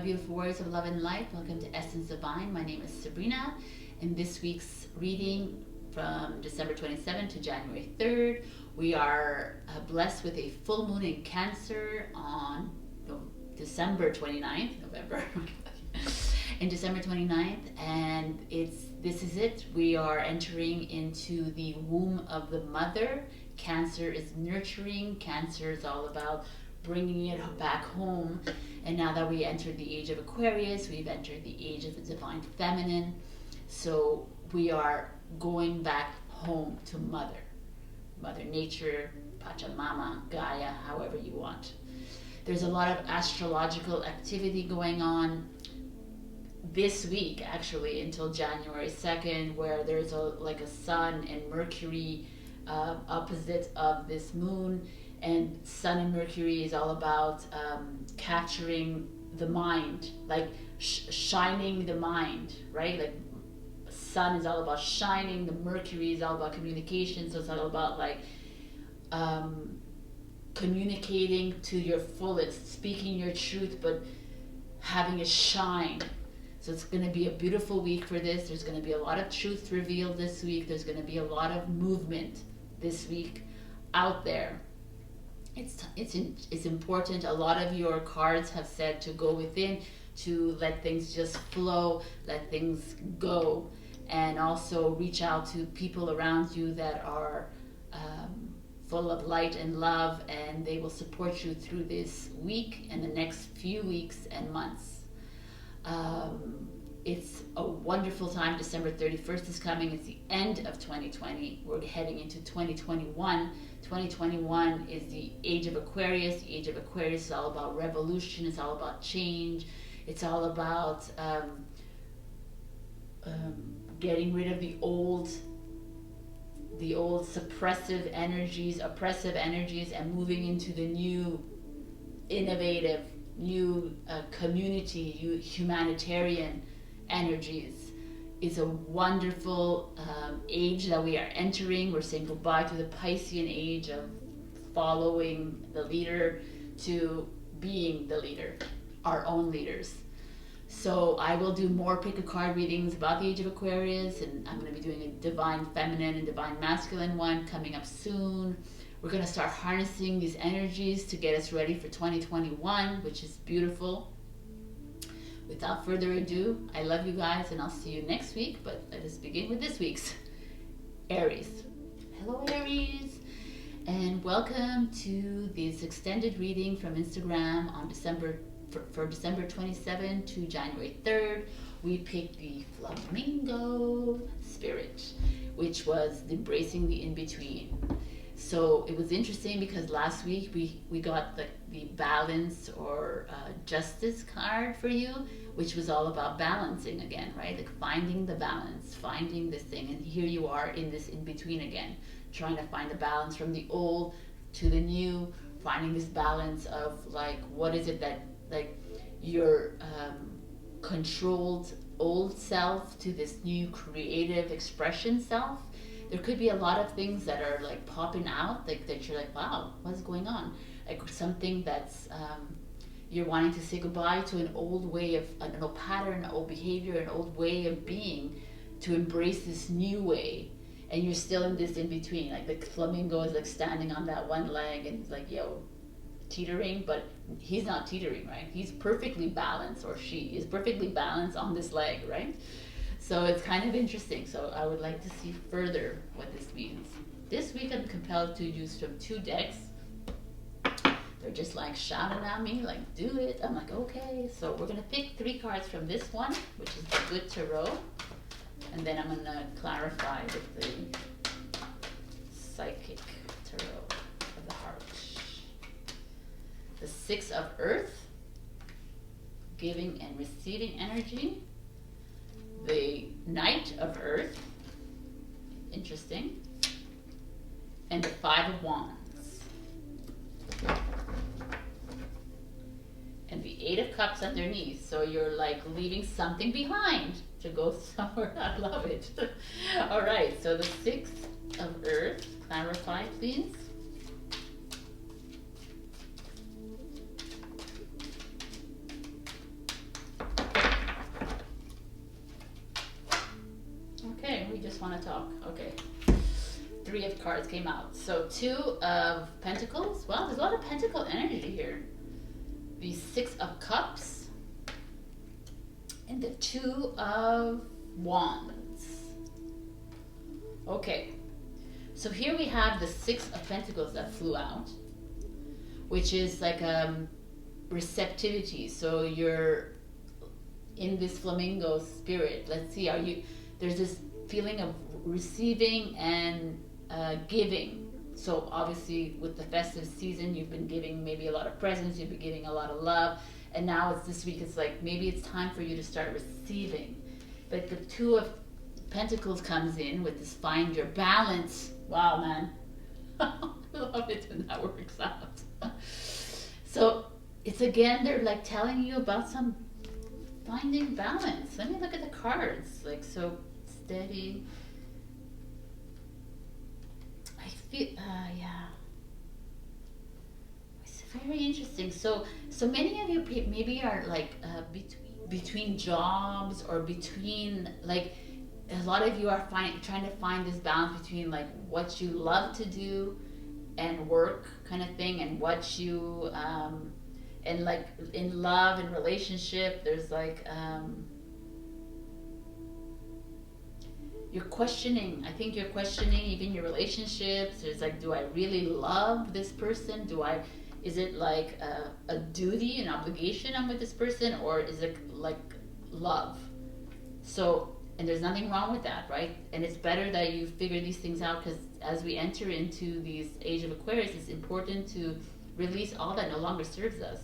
beautiful warriors of love and light. Welcome to Essence Divine. My name is Sabrina. In this week's reading from December 27th to January 3rd, we are blessed with a full moon in Cancer on December 29th, in December 29th, and this is it. We are entering into the womb of the mother. Cancer is nurturing. Cancer is all about bringing it back home. And now that we entered the age of Aquarius, we've entered the age of the divine feminine. So we are going back home to Mother Nature, Pachamama, Gaia, however you want. There's a lot of astrological activity going on this week, actually, until January 2nd, where there's a Sun and Mercury opposite of this moon. And Sun and Mercury is all about capturing the mind, like shining the mind, right? Like Sun is all about shining, the Mercury is all about communication, so it's all about like communicating to your fullest, speaking your truth, but having it shine. So it's going to be a beautiful week for this. There's going to be a lot of truth revealed this week. There's going to be a lot of movement this week out there. It's important. A lot of your cards have said to go within, to let things just flow, let things go, and also reach out to people around you that are full of light and love, and they will support you through this week and the next few weeks and months. It's a wonderful time. December 31st is coming. It's the end of 2020. We're heading into 2021. 2021 is the age of Aquarius. The age of Aquarius is all about revolution. It's all about change. It's all about getting rid of the old oppressive energies, and moving into the new, innovative, new community, humanitarian energies. Is a wonderful age that we are entering. We're saying goodbye to the Piscean age of following the leader to being the leader, our own leaders. So I will do more pick a card readings about the age of Aquarius, and I'm going to be doing a divine feminine and divine masculine one coming up soon. We're going to start harnessing these energies to get us ready for 2021, which is beautiful. Without further ado, I love you guys, and I'll see you next week, but let us begin with this week's Aries. Hello Aries, and welcome to this extended reading from Instagram on December 27 to January 3rd. We picked the Flamingo Spirit, which was embracing the in-between. So it was interesting because last week we got the balance or justice card for you, which was all about balancing again, right? Like finding the balance, finding this thing. And here you are in this in-between again, trying to find the balance from the old to the new, finding this balance of like, what is it that like your controlled old self to this new creative expression self. There could be a lot of things that are like popping out, like that you're like, wow, what's going on? Like something that's you're wanting to say goodbye to an old way of an old pattern, an old behavior, an old way of being, to embrace this new way. And you're still in this in between. Like the flamingo is like standing on that one leg and it's like, yo, teetering, but he's not teetering, right? He's perfectly balanced, or she is perfectly balanced on this leg, right? So it's kind of interesting. So I would like to see further what this means. This week I'm compelled to use from 2 decks. They're just like shouting at me, like, do it. I'm like, okay. So we're gonna pick 3 cards from this one, which is the Good Tarot. And then I'm gonna clarify with the Psychic Tarot of the Heart. The 6 of Earth, giving and receiving energy. The Knight of Earth, interesting, and the 5 of Wands, and the 8 of Cups underneath. So you're like leaving something behind to go somewhere. I love it. All right, so the 6 of Earth, clarify please. cards came out. So 2 of Pentacles. Well, there's a lot of Pentacle energy here. The 6 of Cups. And the 2 of Wands. Okay. So here we have the 6 of Pentacles that flew out, which is like receptivity. So you're in this flamingo spirit. Let's see, there's this feeling of receiving and giving. So obviously with the festive season, you've been giving maybe a lot of presents, you've been giving a lot of love, and now it's this week, it's like maybe it's time for you to start receiving. But the 2 of Pentacles comes in with this find your balance. Wow, man. I love it when that works out. So it's again, they're like telling you about some finding balance. Let me look at the cards. Like, so steady. I feel, yeah. It's very interesting. So many of you maybe are like between jobs, or between, like, a lot of you are trying to find this balance between like what you love to do and work kind of thing, and what you and like in love and relationship, there's like you're questioning. I think you're questioning even your relationships. There's like, do I really love this person? Is it like a duty, an obligation I'm with this person, or is it like love? So, and there's nothing wrong with that, right? And it's better that you figure these things out, because as we enter into these age of Aquarius, it's important to release all that no longer serves us.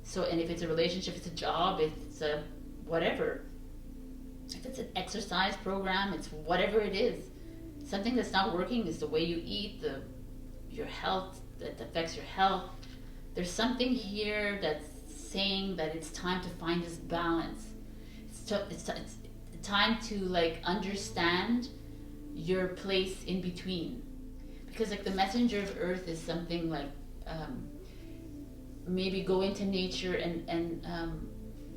So, and if it's a relationship, it's a job, it's a whatever. If it's an exercise program, it's whatever it is. Something that's not working is the way you eat, your health, that affects your health. There's something here that's saying that it's time to find this balance. It's time to like understand your place in between, because like the messenger of earth is something like maybe go into nature and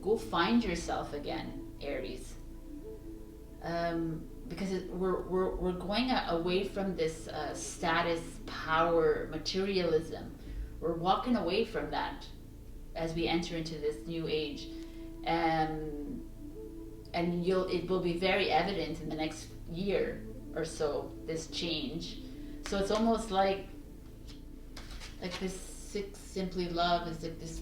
go find yourself again, Aries, because we're going away from this status, power, materialism. We're walking away from that as we enter into this new age, and it will be very evident in the next year or so, this change. So it's almost like this 6 simply love is like this,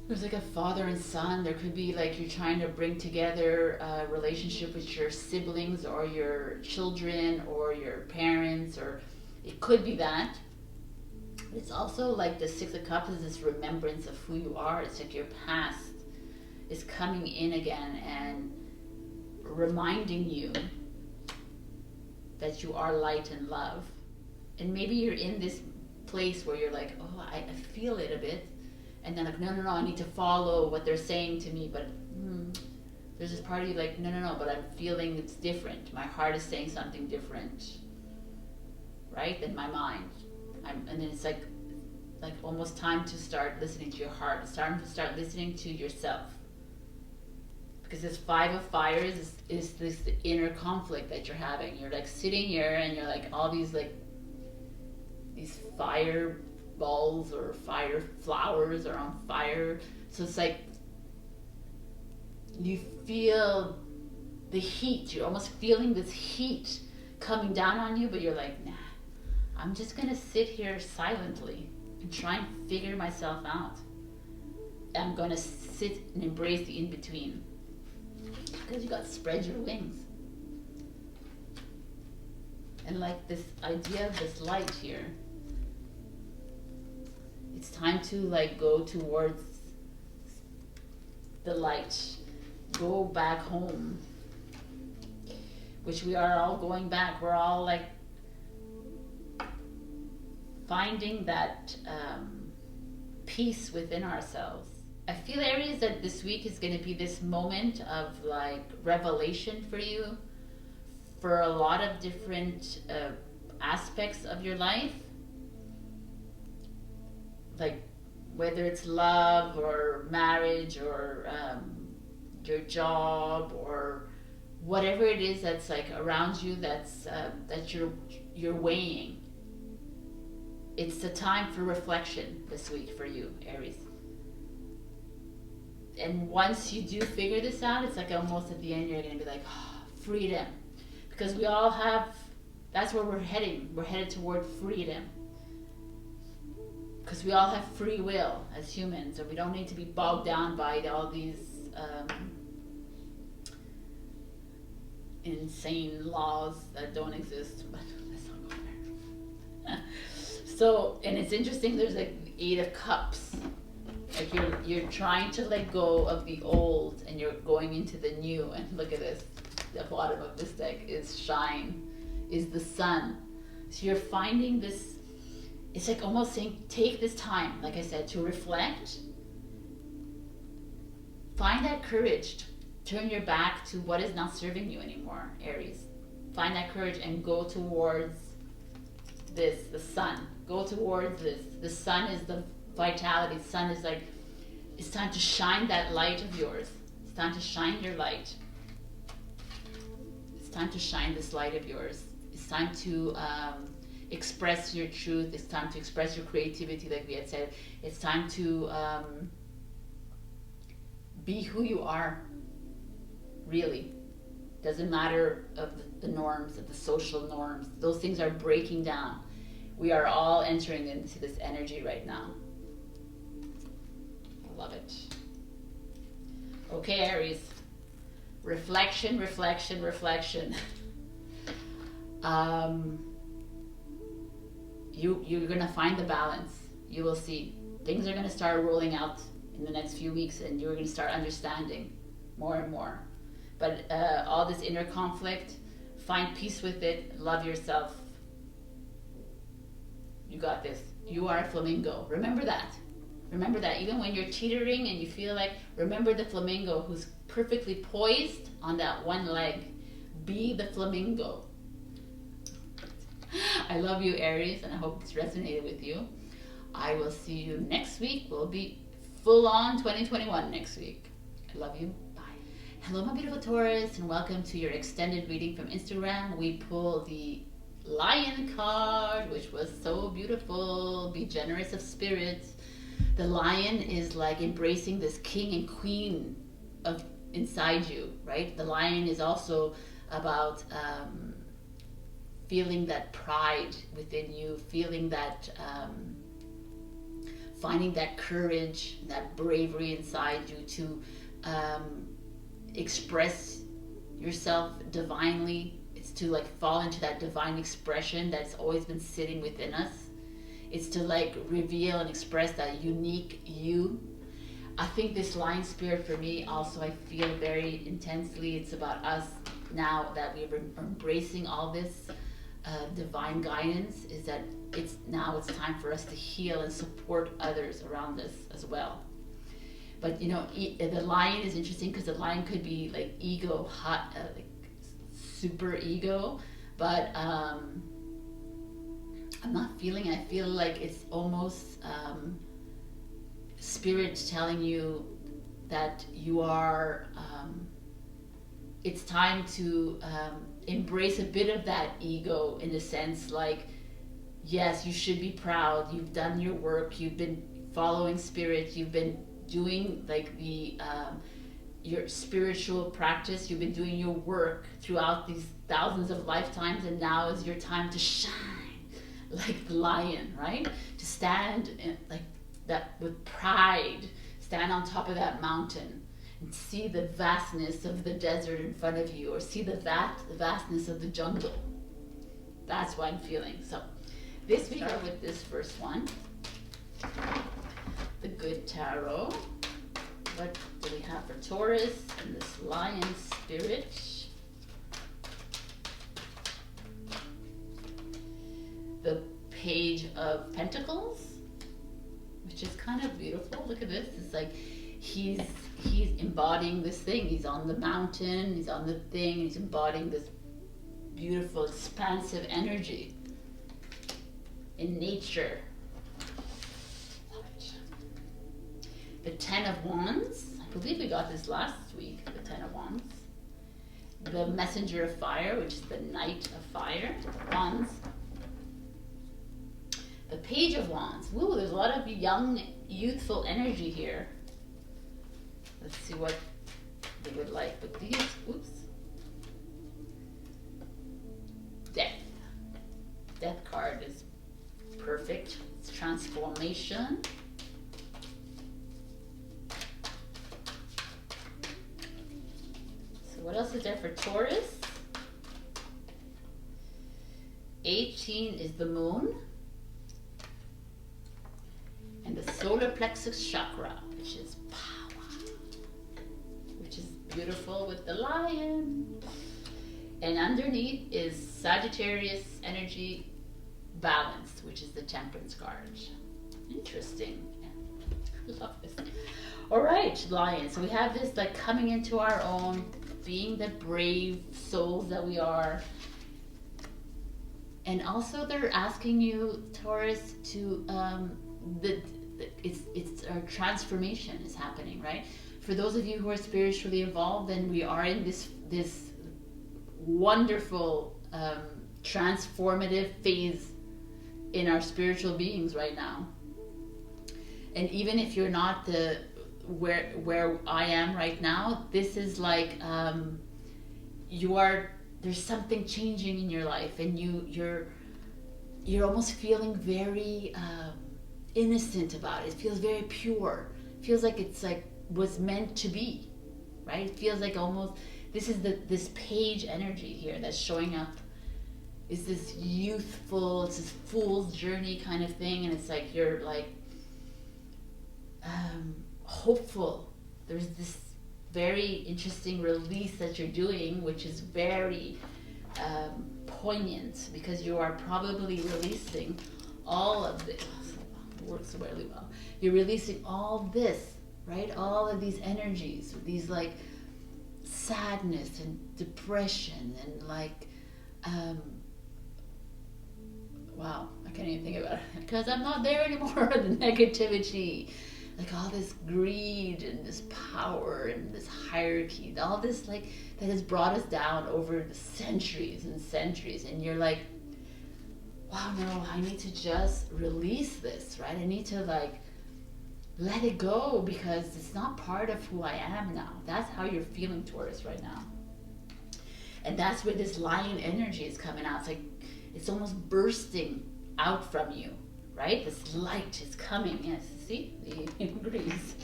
there's like a father and son. There could be like you're trying to bring together a relationship with your siblings or your children or your parents, or it could be that. It's also like the 6 of Cups is this remembrance of who you are. It's like your past is coming in again and reminding you that you are light and love. And maybe you're in this place where you're like, oh, I feel it a bit, and then like, no, I need to follow what they're saying to me, but there's this part of you like, no, but I'm feeling it's different. My heart is saying something different, right, than my mind. And then it's like almost time to start listening to your heart. It's time to start listening to yourself. Because this 5 of Fires is this inner conflict that you're having. You're like sitting here and you're like, all these like these fire balls or fire flowers are on fire. So it's like you feel the heat. You're almost feeling this heat coming down on you, but you're like, nah, I'm just gonna sit here silently and try and figure myself out. I'm gonna sit and embrace the in-between. Because you got to spread your wings. And like this idea of this light here, it's time to like go towards the light, go back home, which we are all going back. We're all like finding that peace within ourselves. I feel, Aries, that this week is going to be this moment of like revelation for you for a lot of different aspects of your life, like whether it's love or marriage or your job or whatever it is that's like around you, that's that you're weighing. It's the time for reflection this week for you, Aries. And once you do figure this out, it's like almost at the end you're going to be like, oh, freedom. Because we all have, that's where we're heading. We're headed toward freedom. Because we all have free will as humans, and we don't need to be bogged down by all these insane laws that don't exist. But let's not go there. So, and it's interesting, there's like the 8 of Cups. Like you're trying to let go of the old and you're going into the new. And look at this. The bottom of this deck is shine, is the sun. So you're finding this, it's like almost saying, take this time, like I said, to reflect. Find that courage to turn your back to what is not serving you anymore, Aries. Find that courage and go towards this, the sun. Go towards this. The sun is the vitality. The sun is like, it's time to shine that light of yours. It's time to shine your light. It's time to shine this light of yours. It's time to express your truth. It's time to express your creativity, like we had said. It's time to be who you are, really. Doesn't matter of the norms, of the social norms. Those things are breaking down. We are all entering into this energy right now. I love it. Okay, Aries. Reflection, reflection, reflection. You're gonna find the balance. You will see. Things are gonna start rolling out in the next few weeks, and you're gonna start understanding more and more. But all this inner conflict, find peace with it, love yourself. You got this. You are a flamingo. Remember that. Remember that. Even when you're teetering and you feel like, remember the flamingo who's perfectly poised on that one leg. Be the flamingo. I love you, Aries, and I hope it's resonated with you. I will see you next week. We'll be full on 2021 next week. I love you. Bye. Hello, my beautiful Taurus, and welcome to your extended reading from Instagram. We pull the Lion card, which was so beautiful. Be generous of spirit. The lion is like embracing this king and queen of inside you, right? The lion is also about feeling that pride within you, feeling that finding that courage, that bravery inside you to express yourself divinely. It's to like fall into that divine expression that's always been sitting within us. It's to like reveal and express that unique you. I think this lion spirit for me also, I feel very intensely, it's about us now that we're embracing all this divine guidance, is that it's time for us to heal and support others around us as well. But you know, the lion is interesting because the lion could be like ego, hot, like super ego, but I'm not feeling it. I feel like it's almost spirit telling you that you are, it's time to embrace a bit of that ego, in a sense, like, yes, you should be proud. You've done your work. You've been following spirit. You've been doing like the your spiritual practice. You've been doing your work throughout these thousands of lifetimes, and now is your time to shine like the lion, right? To stand in, like that with pride, stand on top of that mountain and see the vastness of the desert in front of you, or see the vastness of the jungle. That's what I'm feeling. So this week start with this first one, the Good Tarot. What do we have for Taurus and this lion spirit? The Page of Pentacles, which is kind of beautiful. Look at this. It's like he's embodying this thing. He's on the mountain. He's on the thing. He's embodying this beautiful, expansive energy in nature. Love it. The Ten of Wands. I believe we got this last week. The Ten of Wands. the messenger of fire, which is the knight of fire, wands. The page of wands. Ooh, there's a lot of young, youthful energy here. Let's see what they would like with these. Oops. Death. Death card is perfect. It's transformation. So what else is there for Taurus? 18 is the moon. And the solar plexus chakra, which is power, which is beautiful with the lion. And underneath is Sagittarius energy balanced, which is the temperance card. Interesting. Yeah. Love this. All right, lion. So we have this like coming into our own, being the brave souls that we are. And also they're asking you, Taurus, to it's our transformation is happening, right? For those of you who are spiritually evolved, then we are in this wonderful transformative phase in our spiritual beings right now. And even if you're not where I am right now, this is like there's something changing in your life, and you're almost feeling very innocent about it. It feels very pure. It feels like it's like was meant to be, right? It feels like almost this is this page energy here that's showing up. Is this youthful, it's this fool's journey kind of thing, and it's like you're like hopeful. There's this very interesting release that you're doing, which is very poignant, because you are probably releasing all of this. It works really well. You're releasing all this, right? All of these energies, these like sadness and depression and like wow, I can't even think about it because I'm not there anymore. The negativity, like all this greed and this power and this hierarchy, all this like that has brought us down over the centuries and centuries, and you're like, wow, no, I need to just release this, right? I need to like let it go because it's not part of who I am now. That's how you're feeling, Taurus, right now. And that's where this lion energy is coming out. It's like it's almost bursting out from you, right? This light is coming. Yes, see? The agrees.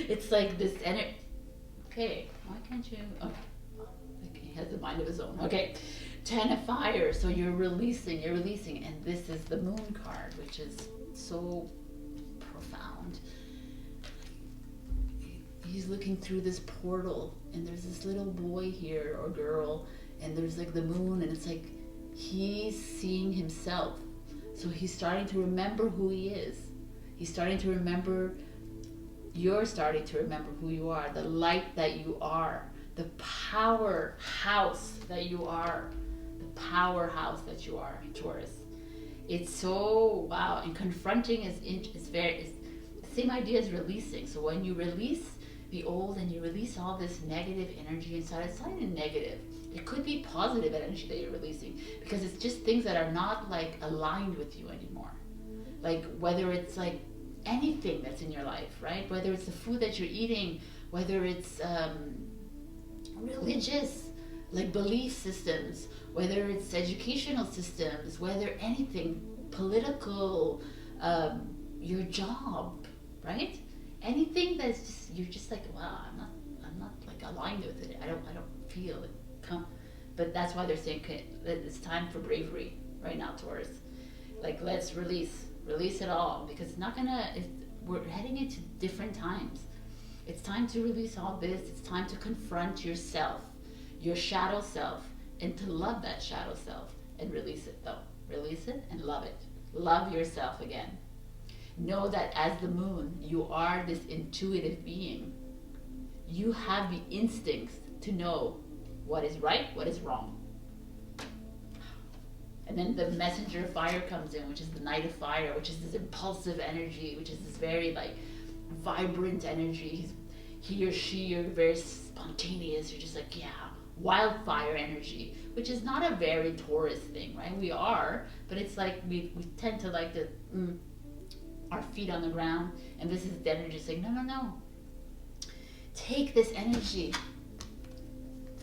It's like this energy. Okay, why can't you? Okay, he has a mind of his own. Okay, 10 of fire. So you're releasing, and this is the moon card, which is so profound. He's looking through this portal, and there's this little boy here or girl, and there's like the moon, and it's like he's seeing himself. So he's starting to remember who he is. He's starting to remember, you're starting to remember who you are, the light that you are, the powerhouse that you are, the powerhouse that you are, Taurus. It's so, wow, and confronting is the same idea as releasing. So when you release the old and you release all this negative energy inside, it's not even negative. It could be positive energy that you're releasing, because it's just things that are not like aligned with you anymore. Like whether it's like anything that's in your life, right? Whether it's the food that you're eating, whether it's religious, like belief systems, whether it's educational systems, whether anything, political, your job, right? Anything that's just, you're just like, wow, I'm not like aligned with it. I don't feel it come. But that's why they're saying, okay, it's time for bravery right now, Taurus. Like, let's release it all, because it's not gonna, we're heading into different times. It's time to release all this. It's time to confront yourself, your shadow self, and to love that shadow self and release it though. Release it and love it. Love yourself again. Know that as the moon, you are this intuitive being. You have the instincts to know what is right, what is wrong. And then the messenger of fire comes in, which is the knight of fire, which is this impulsive energy, which is this very like vibrant energy. He or she, you're very spontaneous. You're just like, yeah, wildfire energy, which is not a very Taurus thing, right? We are, but it's like we tend to like to our feet on the ground, and this is the energy saying, no, no, no. Take this energy.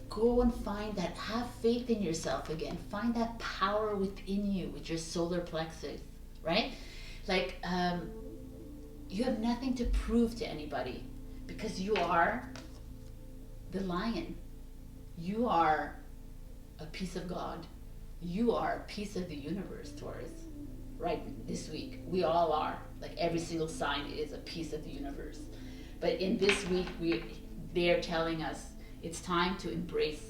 Go and find that, have faith in yourself again. Find that power within you with your solar plexus, right? Like, you have nothing to prove to anybody because you are the lion. You are a piece of God. You are a piece of the universe, Taurus. Right this week, we all are. Like every single sign is a piece of the universe. But in this week, they're telling us it's time to embrace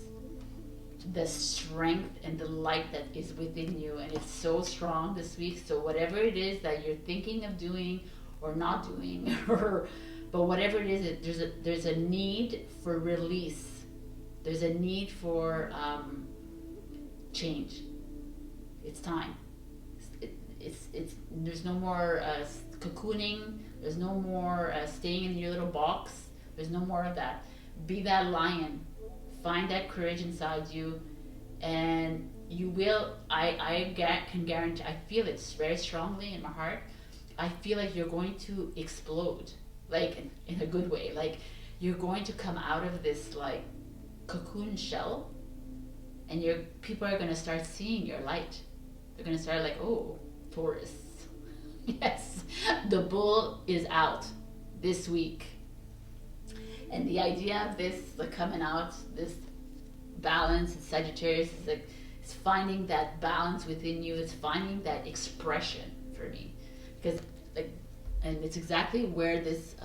the strength and the light that is within you, and it's so strong this week. So whatever it is that you're thinking of doing or not doing, but whatever it is, there's a need for release. There's a need for change. It's time. It's there's no more cocooning. There's no more staying in your little box. There's no more of that. Be that lion. Find that courage inside you, and you will. I can guarantee. I feel it very strongly in my heart. I feel like you're going to explode, like in a good way. Like you're going to come out of this like cocoon shell, and people are going to start seeing your light. They're going to start like, oh, Taurus. Yes, the bull is out this week. And the idea of this, like coming out, this balance in Sagittarius is like, it's finding that balance within you. It's finding that expression for me, because like, and it's exactly where this,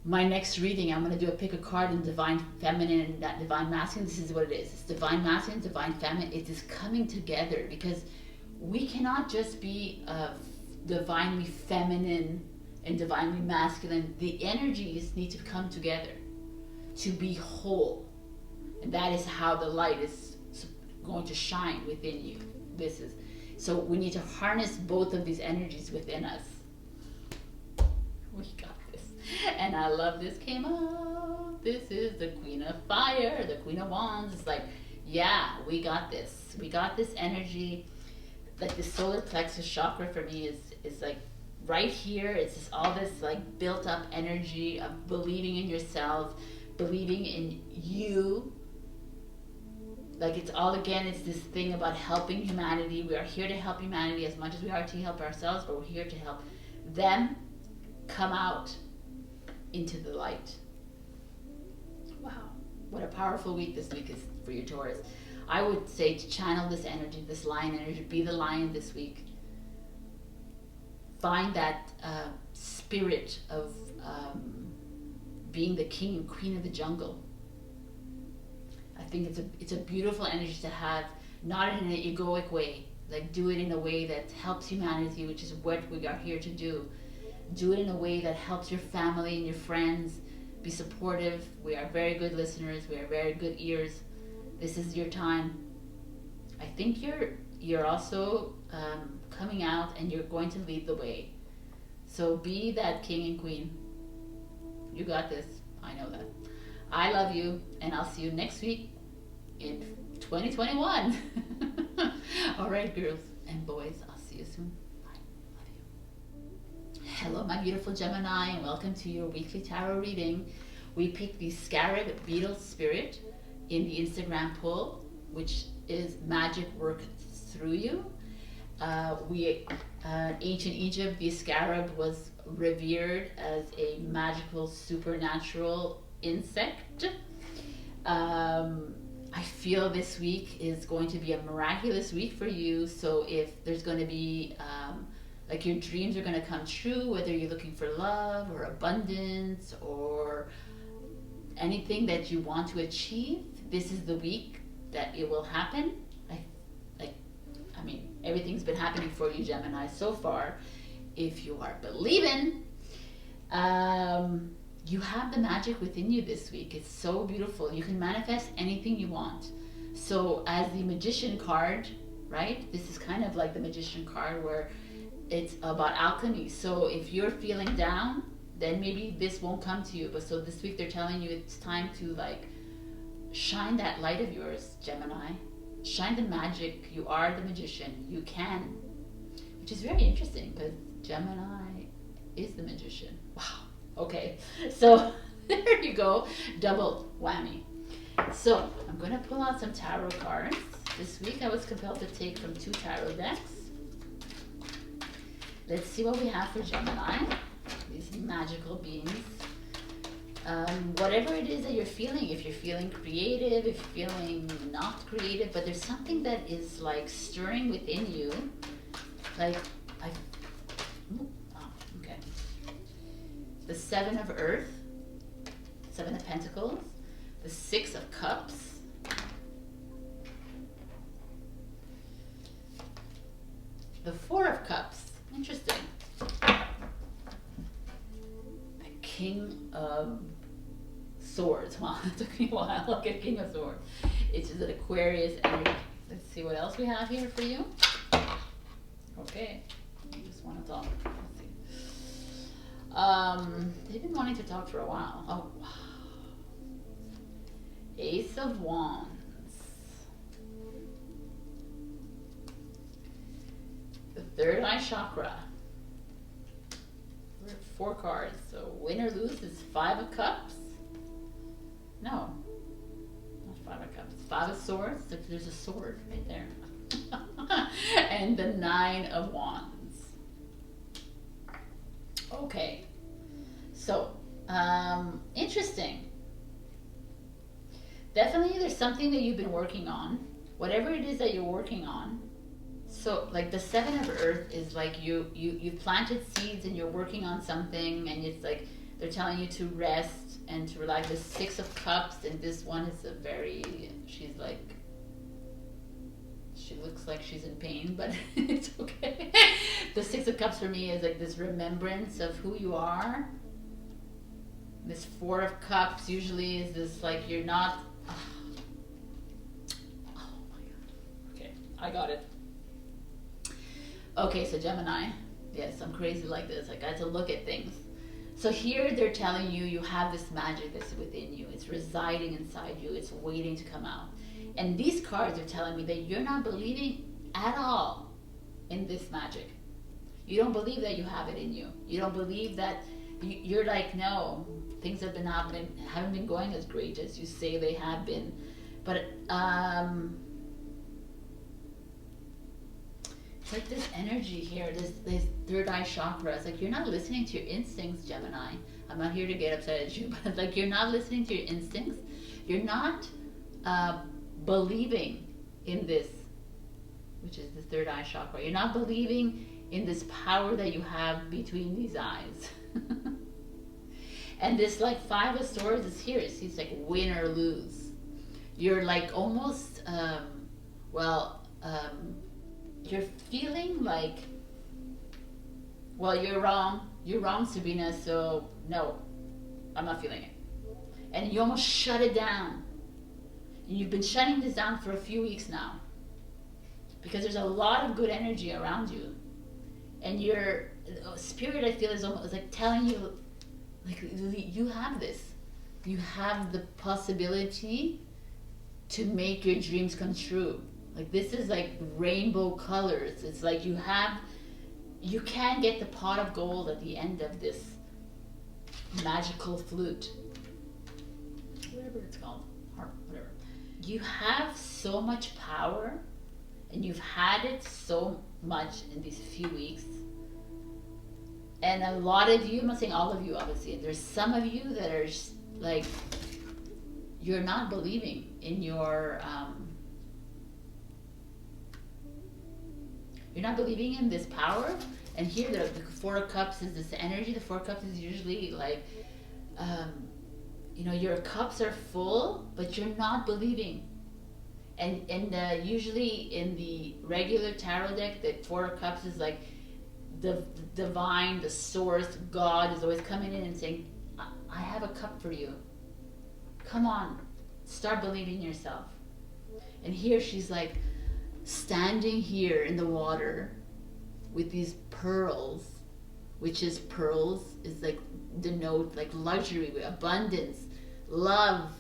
my next reading, I'm going to do a pick a card in divine feminine and that divine masculine. This is what it is. It's divine masculine, divine feminine. It is coming together because we cannot just be divinely feminine and divinely masculine. The energies need to come together to be whole, and that is how the light is going to shine within you. So we need to harness both of these energies within us. We got this, and I love this came up. This is the Queen of Fire, the Queen of Wands. It's like, yeah, we got this. We got this energy. Like the solar plexus chakra for me is like right here. It's just all this like built up energy of believing in yourself, believing in you. Like it's all, again, it's this thing about helping humanity. We are here to help humanity as much as we are to help ourselves, but we're here to help them come out into the light. Wow, what a powerful week this week is for you, Taurus. I would say to channel this energy, this lion energy, be the lion this week. Find that spirit of being the king and queen of the jungle. I think it's a beautiful energy to have, not in an egoic way. Like do it in a way that helps humanity, which is what we are here to do. Do it in a way that helps your family and your friends. Be supportive. We are very good listeners. We are very good ears. This is your time. I think you're also coming out and you're going to lead the way. So be that king and queen. You got this. I know that. I love you, and I'll see you next week in 2021. All right, girls and boys, I'll see you soon. Bye. Love you. Hello, my beautiful Gemini, and welcome to your weekly tarot reading. We picked the Scarab Beetle Spirit in the Instagram poll, which is magic work through you. Ancient Egypt, the scarab was revered as a magical, supernatural insect. I feel this week is going to be a miraculous week for you. So if there's going to be like your dreams are going to come true, whether you're looking for love or abundance or anything that you want to achieve, this is the week that it will happen. I mean, everything's been happening for you, Gemini, so far. If you are believing, you have the magic within you this week. It's so beautiful. You can manifest anything you want. So as the Magician card, right? This is kind of like the Magician card where it's about alchemy. So if you're feeling down, then maybe this won't come to you. But so this week they're telling you it's time to like shine that light of yours, Gemini. Shine the magic. You are the magician. You can. Which is very interesting because Gemini is the magician. Wow. Okay. So there you go. Double whammy. So I'm going to pull out some tarot cards. This week I was compelled to take from 2 tarot decks. Let's see what we have for Gemini. These magical beings. Whatever it is that you're feeling, if you're feeling creative, if you're feeling not creative, but there's something that is like stirring within you. Like, okay. The 7 of Earth, 7 of Pentacles, the 6 of Cups, the 4 of Cups, interesting. The King of Swords. Wow, it took me a while. Look at King of Swords. It's just an Aquarius energy. Let's see what else we have here for you. Okay, you just want to talk. Let's see. They've been wanting to talk for a while. Oh, wow. Ace of Wands. The 3rd eye chakra. We're at 4 cards. So win or lose is 5 of Cups. No, not 5 of Cups. 5 of Swords. There's a sword right there. And the 9 of Wands. Okay. So, interesting. Definitely there's something that you've been working on. Whatever it is that you're working on. So, like the 7 of Earth is like you've planted seeds and you're working on something, and it's like they're telling you to rest and to relax. The 6 of Cups, and this one is a very, she's like, she looks like she's in pain, but it's okay. The 6 of Cups for me is like this remembrance of who you are. This 4 of Cups usually is this like you're not, oh my god. Okay, I got it. Okay, so Gemini, yes, I'm crazy like this. Like I had to look at things. So here they're telling you you have this magic that's within you. It's residing inside you. It's waiting to come out. And these cards are telling me that you're not believing at all in this magic. You don't believe that you have it in you. You don't believe that you're like, no, things have been happening, haven't been going as great as you say they have been. But it's like this energy here, this 3rd eye chakra. It's like you're not listening to your instincts, Gemini. I'm not here to get upset at you, but like you're not listening to your instincts. You're not believing in this, which is the 3rd eye chakra. You're not believing in this power that you have between these eyes. And this like 5 of Swords is here. It's like win or lose. You're like almost, you're feeling like, well, you're wrong. You're wrong, Sabrina, so no, I'm not feeling it. And you almost shut it down. And you've been shutting this down for a few weeks now. Because there's a lot of good energy around you. And your spirit, I feel, is almost like telling you, like, you have this. You have the possibility to make your dreams come true. Like, this is like rainbow colors. It's like you can get the pot of gold at the end of this magical flute. Whatever it's called. Harp, whatever. You have so much power, and you've had it so much in these few weeks. And a lot of you, I'm not saying all of you, obviously, there's some of you that are just, like, you're not believing in your, you're not believing in this power. And here the 4 of Cups is this energy. The 4 of Cups is usually like, you know, your cups are full, but you're not believing. And usually in the regular tarot deck, the 4 of Cups is like the divine, the source, God is always coming in and saying, I have a cup for you. Come on, start believing in yourself. And here she's like standing here in the water with these pearls, which is pearls is like denote like luxury, abundance, love,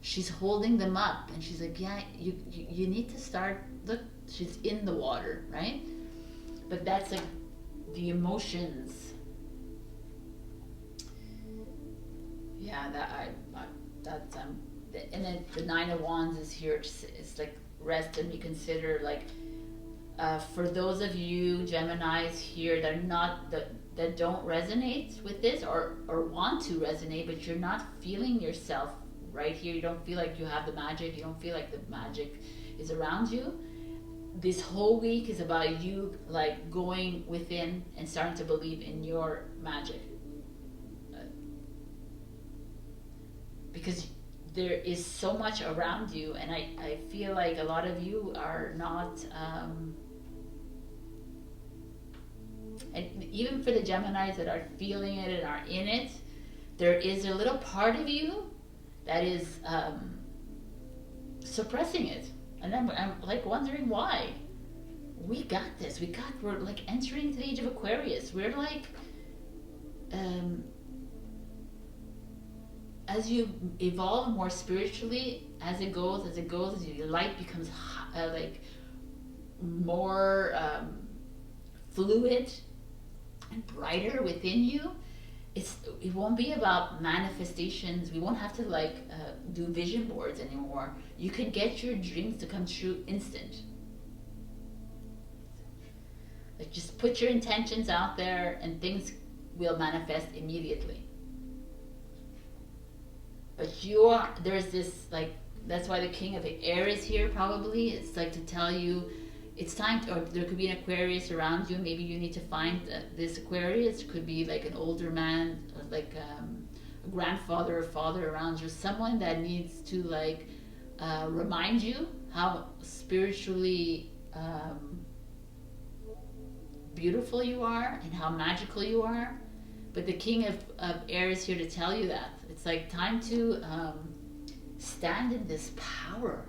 she's holding them up, and she's like, yeah, you need to start, look, she's in the water, right? But that's like the emotions. Yeah, that's and then the Nine of Wands is here. It's like rest and reconsider. Like for those of you Geminis here that are not that don't resonate with this or want to resonate, but you're not feeling yourself right here. You don't feel like you have the magic. You don't feel like the magic is around you. This whole week is about you like going within and starting to believe in your magic. Because there is so much around you, and I feel like a lot of you are not and even for the Geminis that are feeling it and are in it, there is a little part of you that is suppressing it. And I'm like wondering why. We got this. We're like entering the age of Aquarius. We're like, as you evolve more spiritually, as it goes, as your light becomes like more fluid and brighter within you. It won't be about manifestations. We won't have to like do vision boards anymore. You can get your dreams to come true instant. Like just put your intentions out there and things will manifest immediately. But there's this like, that's why the King of Aries here probably, it's like to tell you it's time to, or there could be an Aquarius around you. Maybe you need to find this Aquarius. It could be like an older man, like a grandfather or father around you, someone that needs to like remind you how spiritually beautiful you are and how magical you are. But the King of Aries here to tell you that. It's like time to stand in this power.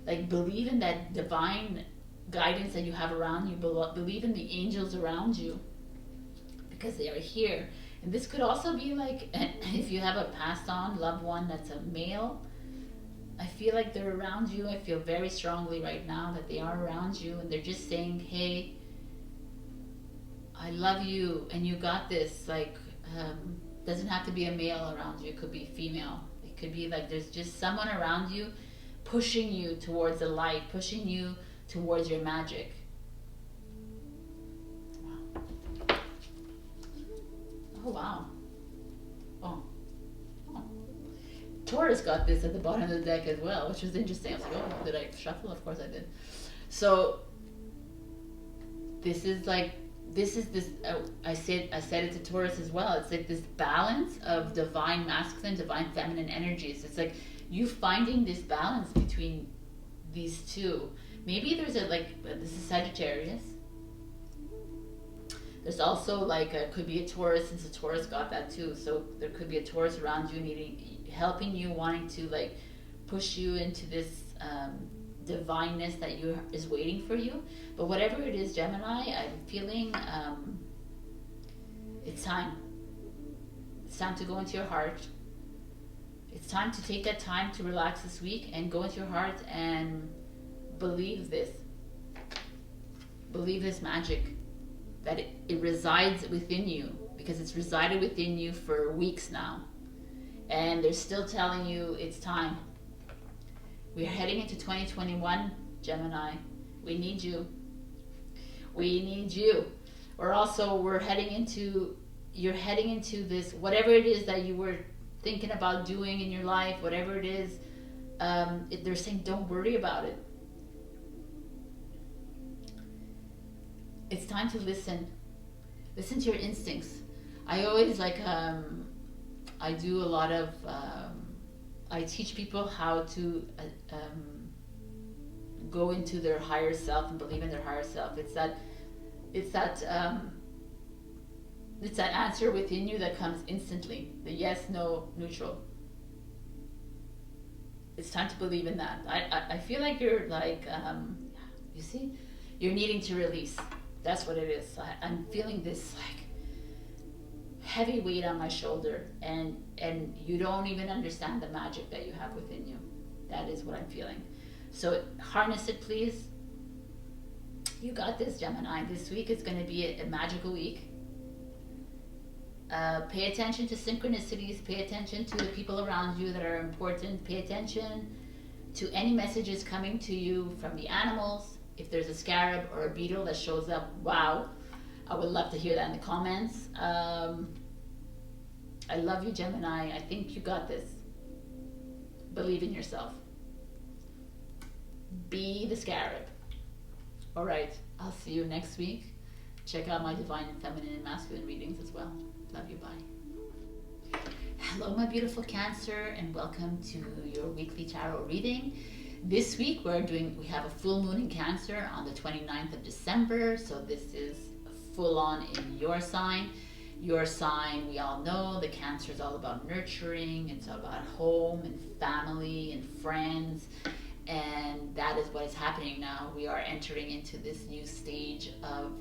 Like believe in that divine guidance that you have around you. Believe in the angels around you, because they are here. And this could also be like, if you have a passed on loved one that's a male, I feel like they're around you. I feel very strongly right now that they are around you, and they're just saying, hey, I love you and you got this. Like doesn't have to be a male around you. It could be female. It could be like there's just someone around you pushing you towards the light, pushing you towards your magic. Wow. Oh wow. Oh. Taurus got this at the bottom of the deck as well, which was interesting. I was like, oh, did I shuffle? Of course I did. So this is like, this I said it to Taurus as well. It's like this balance of divine masculine, divine feminine energies. It's like you finding this balance between these two. Maybe there's this is Sagittarius. There's also like could be a Taurus, since a Taurus got that too. So there could be a Taurus around you helping you, wanting to like push you into this divineness that is waiting for you. But whatever it is, Gemini, I'm feeling it's time. It's time to go into your heart. It's time to take that time to relax this week and go into your heart and believe this. Believe this magic, that it resides within you, because it's resided within you for weeks now. And they're still telling you it's time. We're heading into 2021, Gemini. We need you. We need you. You're heading into this, whatever it is that you were thinking about doing in your life, whatever it is, they're saying don't worry about it. It's time to listen. Listen to your instincts. I always I do a lot of, I teach people how to go into their higher self and believe in their higher self. It's that answer within you that comes instantly. The yes, no, neutral. It's time to believe in that. I feel like you're like, you see, you're needing to release. That's what it is. I'm feeling this like, heavy weight on my shoulder, and you don't even understand the magic that you have within you. That is what I'm feeling. So harness it, please. You got this, Gemini. This week is going to be a magical week. Pay attention to synchronicities. Pay attention to the people around you that are important. Pay attention to any messages coming to you from the animals. If there's a scarab or a beetle that shows up, wow, I would love to hear that in the comments. I love you, Gemini. I think you got this. Believe in yourself. Be the scarab. All right, I'll see you next week. Check out my divine and feminine and masculine readings as well. Love you, bye. Hello, my beautiful Cancer, and welcome to your weekly tarot reading. This week we have a full moon in Cancer on the 29th of December, so this is full on in your sign. Your sign, we all know, the Cancer is all about nurturing. It's all about home and family and friends. And that is what is happening now. We are entering into this new stage of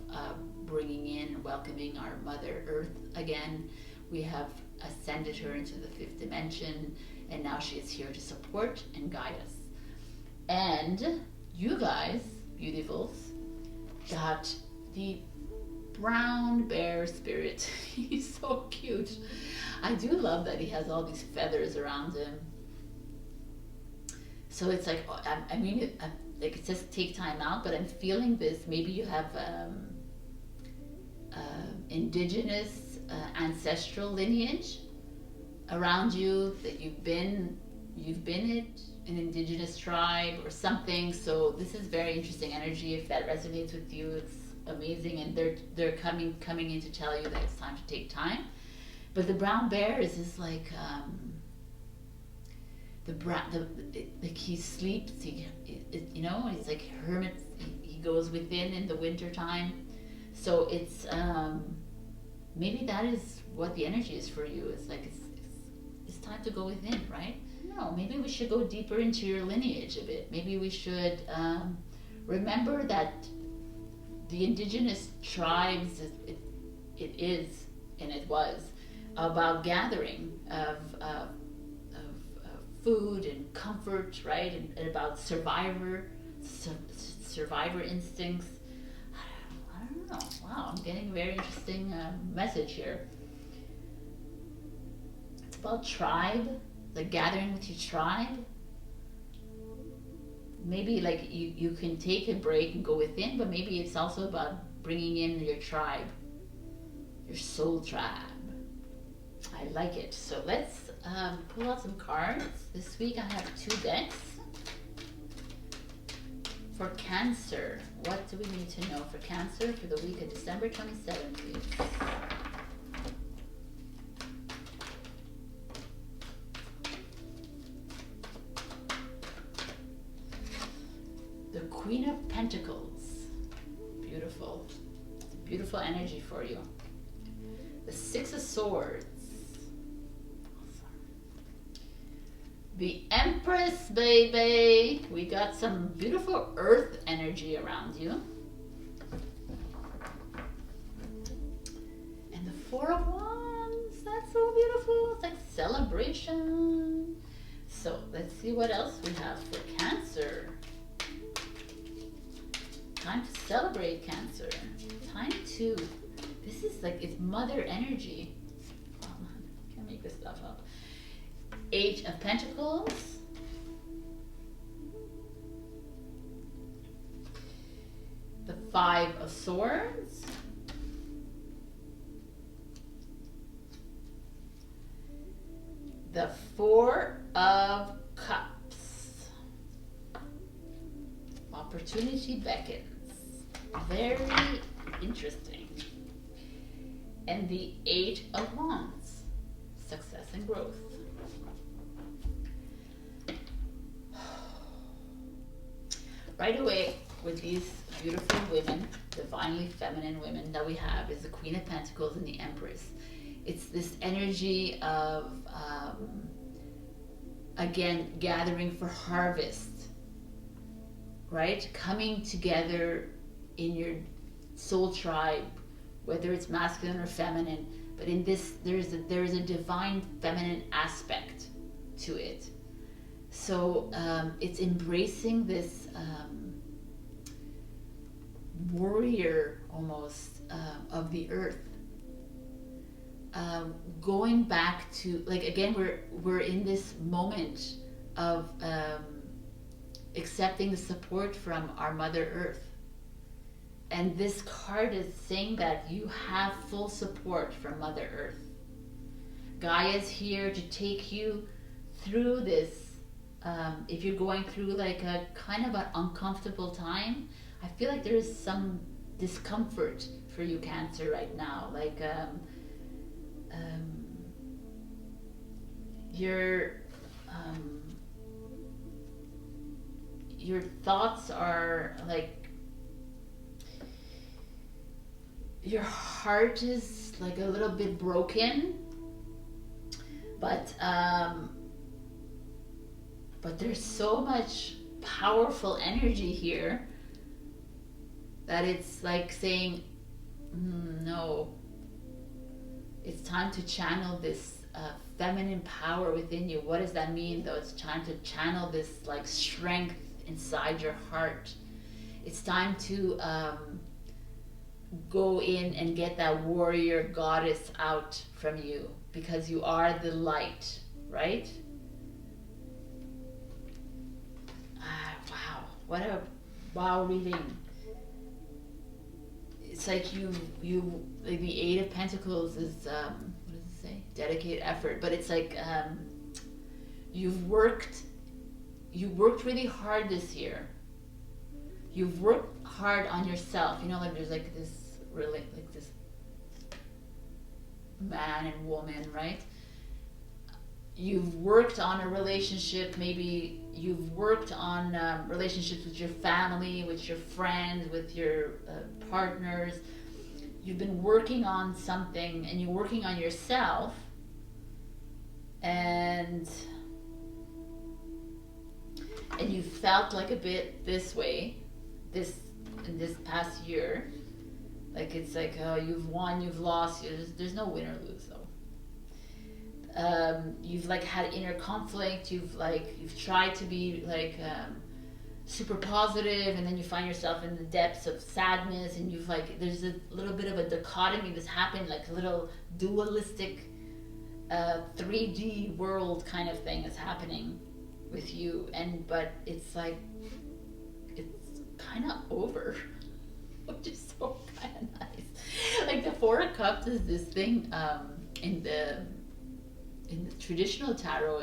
bringing in, welcoming our Mother Earth again. We have ascended her into the 5th dimension, and now she is here to support and guide us. And you guys, beautifuls, got the brown bear spirit. He's so cute. I do love that he has all these feathers around him. So it's like, I mean, like it says take time out, but I'm feeling this. Maybe you have indigenous ancestral lineage around you, that you've been an indigenous tribe or something. So this is very interesting energy. If that resonates with you, it's amazing. And they're coming in to tell you that it's time to take time. But the brown bear is just like, like he sleeps, you know, he's like hermit. He goes within in the winter time. So it's maybe that is what the energy is for you. It's like it's time to go within, right? No, maybe we should go deeper into your lineage a bit. Maybe we should remember that the indigenous tribes, it is and it was about gathering of food and comfort, right? And about survivor instincts. I don't know. Wow, I'm getting a very interesting message here. It's about tribe, like gathering with your tribe. Maybe like you can take a break and go within, but maybe it's also about bringing in your tribe, your soul tribe. I like it. So let's pull out some cards. This week I have 2 decks. For Cancer, what do we need to know for Cancer for the week of December 27th, please? The Queen of Pentacles. Beautiful. Beautiful energy for you. The 6 of Swords. The Empress, baby. We got some beautiful earth energy around you. And the 4 of Wands. That's so beautiful. It's like celebration. So let's see what else we have for Cancer. Time to celebrate, Cancer. Time to, this is like, it's mother energy. Oh man, I can't make this stuff up. 8 of Pentacles. The 5 of Swords. The 4 of Cups. Opportunity beckons. Very interesting. And the 8 of Wands. Success and growth. Right away, with these beautiful women, divinely feminine women that we have, is the Queen of Pentacles and the Empress. It's this energy of, again, gathering for harvest, right? Coming together in your soul tribe, whether it's masculine or feminine, but in this, there is a divine feminine aspect to it. So it's embracing this warrior almost of the earth. Going back to, like, again, we're in this moment of accepting the support from our Mother Earth. And this card is saying that you have full support from Mother Earth. Gaia's here to take you through this. If you're going through like a kind of an uncomfortable time, I feel like there is some discomfort for you, Cancer, right now. Like your thoughts are like, your heart is like a little bit broken, but there's so much powerful energy here that it's like saying, no, it's time to channel this feminine power within you. What does that mean, though? It's time to channel this like strength inside your heart. It's time to go in and get that warrior goddess out from you, because you are the light, right? Wow, what a wow reading. It's like you like the Eight of Pentacles is what does it say? Dedicate effort, but it's like you worked really hard this year. You've worked hard on yourself. You know, like there's like this really like this man and woman, right? You've worked on a relationship. Maybe you've worked on relationships with your family, with your friends, with your partners. You've been working on something, and you're working on yourself, and you felt like a bit this way in this past year. Like it's like, oh, you've won, you've lost. There's no win or lose, though. You've like had inner conflict. You've tried to be like super positive, and then you find yourself in the depths of sadness, and you've like, there's a little bit of a dichotomy that's happened, like a little dualistic 3D world kind of thing is happening with you, but it's like, it's kind of over, which is so kind of nice. Like the Four of Cups is this thing in the traditional tarot,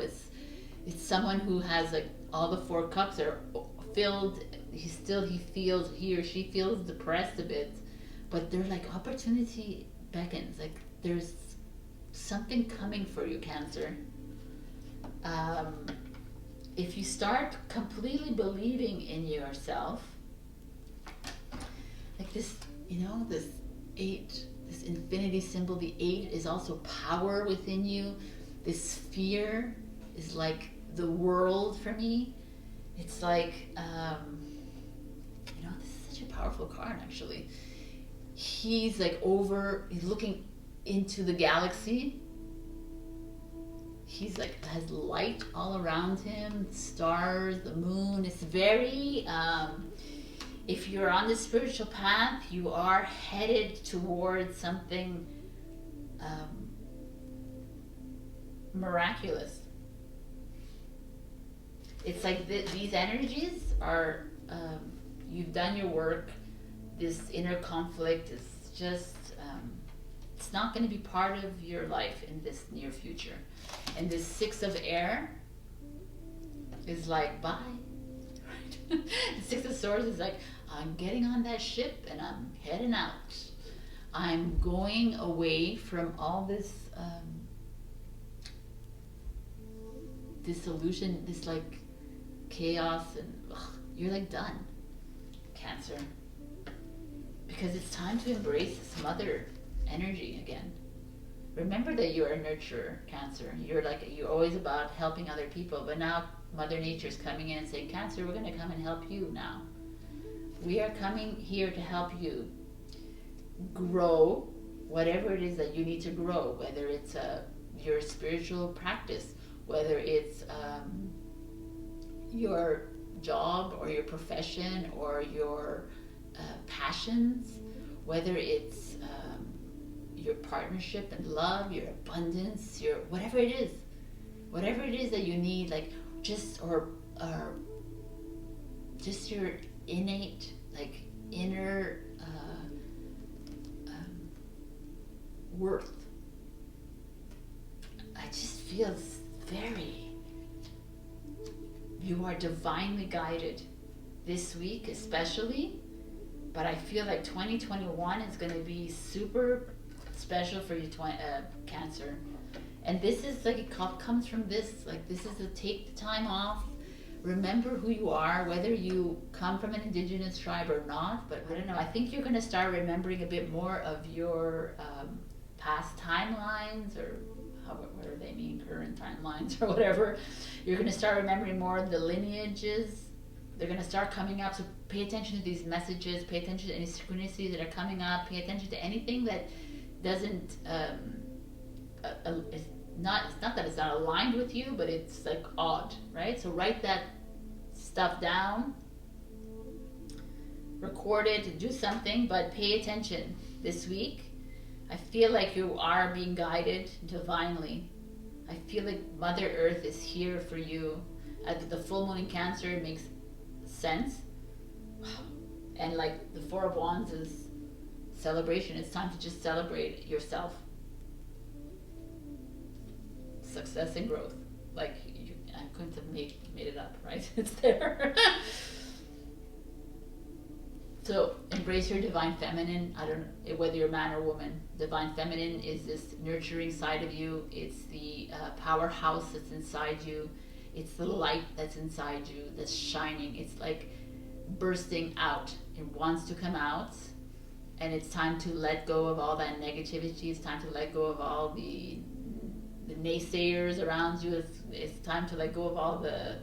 it's someone who has like all the four cups are filled. He or she feels depressed a bit, but they're like, opportunity beckons. Like there's something coming for you, Cancer. If you start completely believing in yourself, like this, you know, this 8, this infinity symbol, the 8 is also power within you. This fear is like the world for me. It's like, you know, this is such a powerful card, actually. He's like he's looking into the galaxy. He's like, has light all around him, stars, the moon. It's very, if you're on the spiritual path, you are headed towards something miraculous. It's like these energies are, you've done your work. This inner conflict is just, it's not going to be part of your life in this near future. And this 6 of air is like, bye. Right? The 6 of swords is like, I'm getting on that ship and I'm heading out. I'm going away from all this disillusion, this like chaos, and you're like done, Cancer. Because it's time to embrace this mother energy again. Remember that you're a nurturer, Cancer. You're always about helping other people, but now Mother Nature's coming in and saying, Cancer, we're going to come and help you now. We are coming here to help you grow whatever it is that you need to grow, whether it's your spiritual practice, whether it's your job or your profession or your passions, whether it's your partnership and love, your abundance, your whatever it is that you need, like just or just your innate, like inner worth. I just feel very, you are divinely guided this week especially, but I feel like 2021 is going to be super special for you, Cancer. And this is like, it comes from this, like this is a take the time off, remember who you are, whether you come from an indigenous tribe or not. But I don't know, I think you're going to start remembering a bit more of your past timelines, or whatever they mean, current timelines or whatever. You're going to start remembering more of the lineages. They're going to start coming up, so pay attention to these messages, pay attention to any synchronicities that are coming up, pay attention to anything that doesn't it's not that it's not aligned with you, but it's like odd, right? So write that stuff down, record it, do something, but pay attention this week. I feel like you are being guided divinely. I feel like Mother Earth is here for you. At the full moon in Cancer, it makes sense. And like the Four of Wands is celebration. It's time to just celebrate yourself. Success and growth. Like, I couldn't have made it up, right? It's there. So embrace your divine feminine. I don't know whether you're a man or woman. Divine feminine is this nurturing side of you. It's the powerhouse that's inside you. It's the light that's inside you that's shining. It's like bursting out. It wants to come out. And it's time to let go of all that negativity. It's time to let go of all the naysayers around you. It's time to let go of all the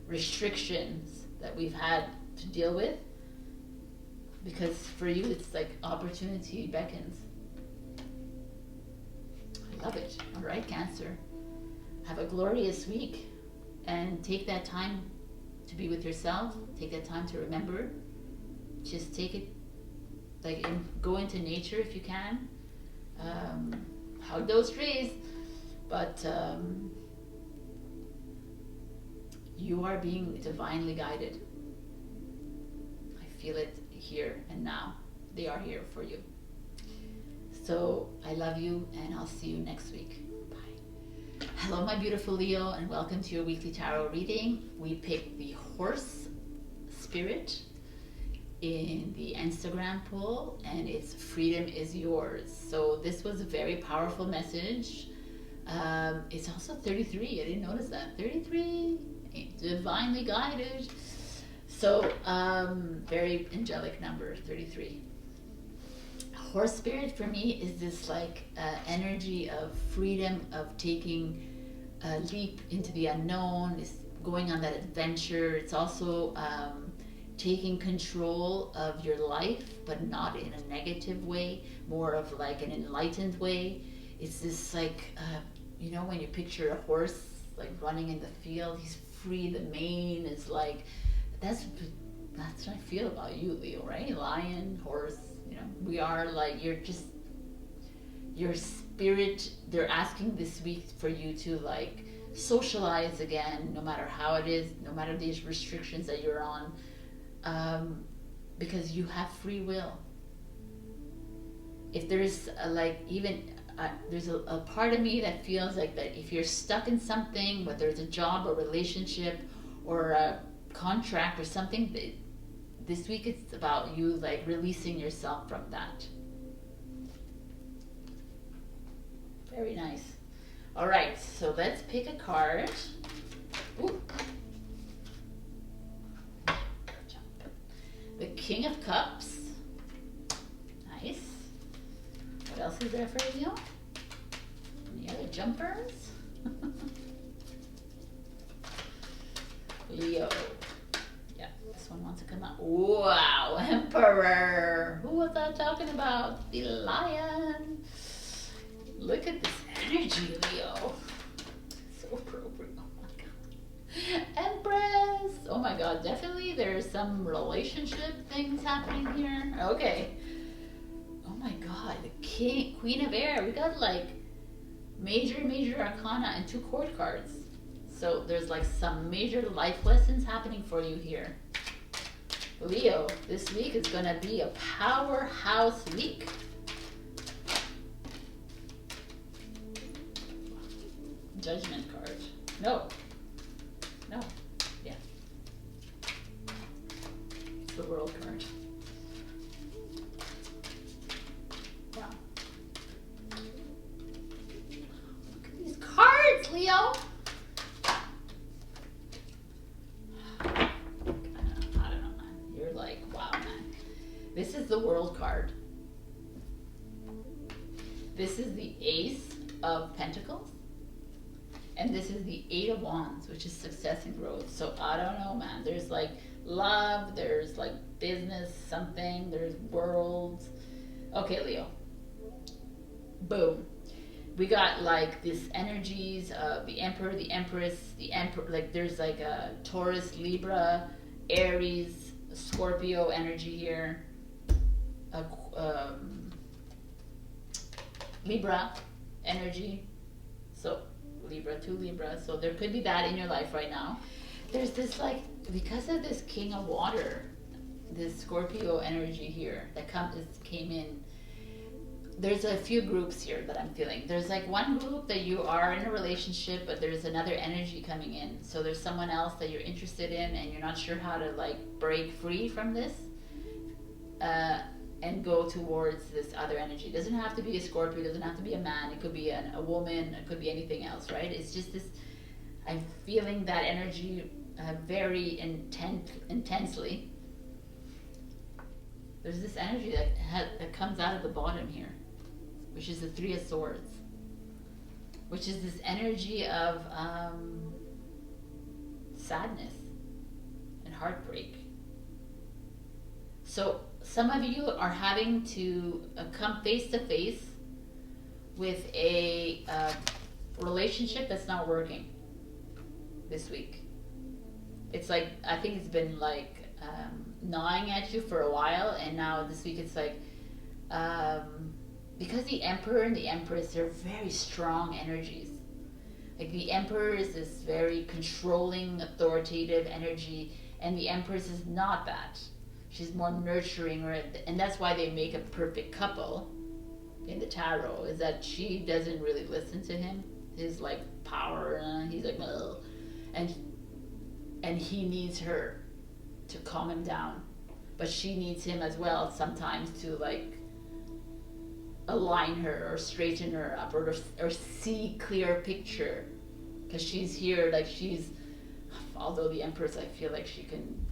restrictions that we've had to deal with. Because for you, it's like opportunity beckons. I love it. All right, Cancer. Have a glorious week. And take that time to be with yourself. Take that time to remember. Just take it, like, and go into nature if you can. Hug those trees. But you are being divinely guided. I feel it here and now. They are here for you. So I love you, and I'll see you next week. Bye. Hello, my beautiful Leo, and welcome to your weekly tarot reading. We picked the horse spirit in the Instagram poll, and it's freedom is yours. So this was a very powerful message. It's also 33. I didn't notice that. 33, divinely guided. So, very angelic number, 33. Horse spirit for me is this like energy of freedom, of taking a leap into the unknown, is going on that adventure. It's also taking control of your life, but not in a negative way, more of like an enlightened way. It's this like, you know, when you picture a horse like running in the field, he's free, the mane is like, that's what I feel about you, Leo, right? Lion, horse, you know, we are like, you're just, your spirit, they're asking this week for you to like socialize again, no matter how it is, no matter these restrictions that you're on, because you have free will. If there's there's a part of me that feels like that if you're stuck in something, whether it's a job or relationship or a contract or something, this week it's about you like releasing yourself from that. Very nice. All right, so let's pick a card. Ooh. The King of Cups. Nice. What else is there for you? Any other jumpers? Leo. Yeah, this one Someone wants to come out. Wow, Emperor. Who was I talking about? The lion. Look at this energy, Leo. So appropriate. Oh my god. Empress. Oh my god, definitely there's some relationship things happening here. Okay. Oh my god, the Queen of Air. We got like major arcana and 2 court cards. So there's like some major life lessons happening for you here. Leo, this week is gonna be a powerhouse week. Judgment card. No. Yeah. It's the World card. Wow. Look at these cards, Leo. This is the World card. This is the Ace of Pentacles. And this is the 8 of Wands, which is success and growth. So I don't know, man. There's like love, there's like business, something, there's worlds. Okay, Leo. Boom. We got like this energies of the Emperor, the Empress, the Emperor. Like there's like a Taurus, Libra, Aries, Scorpio energy here. Libra energy. So Libra to Libra. So there could be that in your life right now. There's this like, because of this King of Water, this Scorpio energy here that came in. There's a few groups here that I'm feeling. There's like one group that you are in a relationship, but there's another energy coming in. So there's someone else that you're interested in and you're not sure how to like break free from this. And go towards this other energy. It doesn't have to be a Scorpio, it doesn't have to be a man, it could be a woman, it could be anything else, right? It's just this, I'm feeling that energy very intensely. There's this energy that comes out of the bottom here, which is the 3 of Swords, which is this energy of sadness and heartbreak. So some of you are having to come face to face with a relationship that's not working this week. It's like, I think it's been like gnawing at you for a while, and now this week it's like, because the Emperor and the Empress are very strong energies. Like the Emperor is this very controlling, authoritative energy, and the Empress is not that. She's more nurturing, and that's why they make a perfect couple in the tarot, is that she doesn't really listen to him, his like power, and he's like, ugh. And he needs her to calm him down, but she needs him as well sometimes to like align her or straighten her up or see clear picture, because she's here, like she's, although the Empress, I feel like she can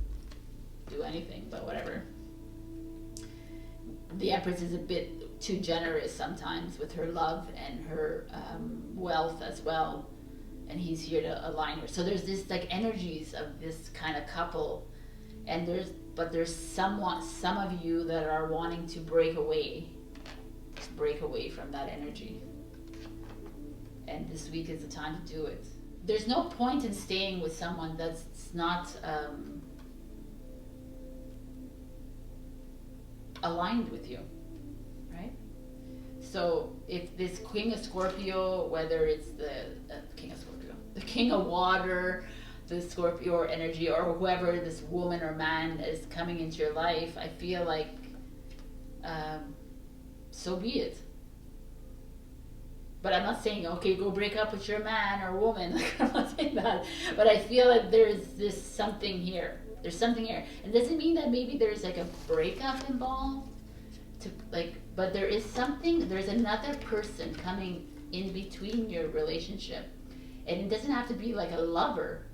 do anything, but whatever. The Empress is a bit too generous sometimes with her love and her wealth as well, and he's here to align her. So there's this like energies of this kind of couple, and there's some of you that are wanting to break away from that energy, and this week is the time to do it. There's no point in staying with someone that's not aligned with you, right? So if this King of Scorpio, whether it's the King of Scorpio, the King of Water, the Scorpio energy, or whoever this woman or man is coming into your life, I feel like so be it. But I'm not saying, okay, go break up with your man or woman. Like, I'm not saying that. But I feel like there's this something here. There's something here. And doesn't mean that maybe there's like a breakup involved. But there is something, there's another person coming in between your relationship. And it doesn't have to be like a lover.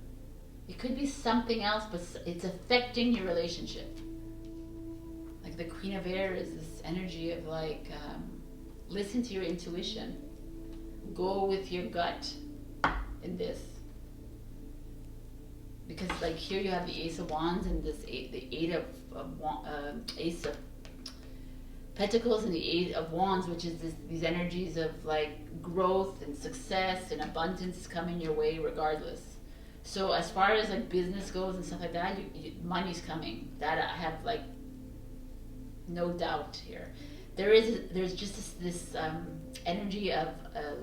It could be something else, but it's affecting your relationship. Like the Queen of Air is this energy of like, listen to your intuition. Go with your gut in this. because like here you have the Ace of Wands and this the Ace of Pentacles and the Eight of Wands, which is these energies of like growth and success and abundance coming your way regardless. So as far as like business goes and stuff like that, money's coming. That I have like no doubt here. There's just this energy of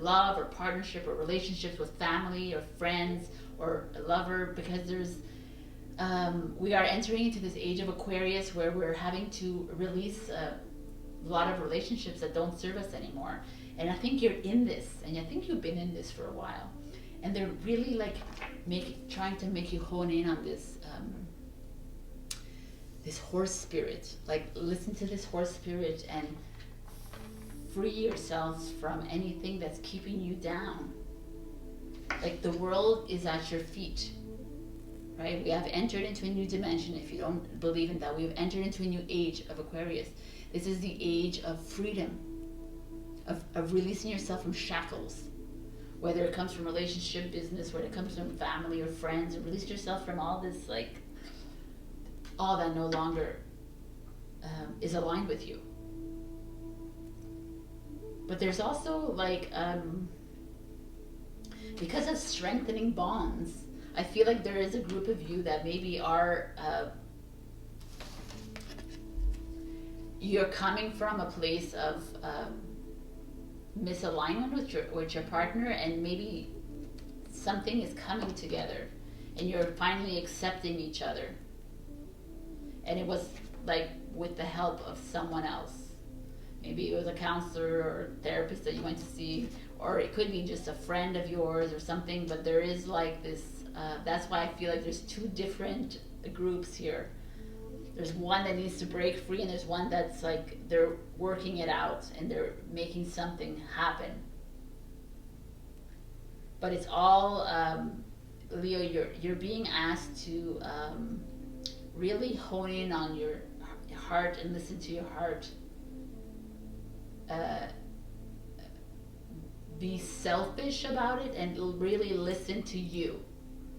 love or partnership or relationships with family or friends or a lover, because we are entering into this age of Aquarius where we're having to release a lot of relationships that don't serve us anymore. And I think you're in this, and I think you've been in this for a while, and they're really like trying to make you hone in on this this horse spirit. Like, listen to this horse spirit and free yourselves from anything that's keeping you down. Like, the world is at your feet, right? We have entered into a new dimension. If you don't believe in that, we have entered into a new age of Aquarius. This is the age of freedom, of releasing yourself from shackles, whether it comes from relationship, business, whether it comes from family or friends, and release yourself from all this, like, all that no longer is aligned with you. But there's also like, because of strengthening bonds, I feel like there is a group of you that maybe are, you're coming from a place of misalignment with your partner, and maybe something is coming together and you're finally accepting each other. And it was like with the help of someone else. Maybe it was a counselor or therapist that you went to see, or it could be just a friend of yours or something. But there is like this, that's why I feel like there's two different groups here. There's one that needs to break free, and there's one that's like they're working it out and they're making something happen. But it's all, Leo, you're being asked to really hone in on your heart and listen to your heart. Be selfish about it and really listen to you,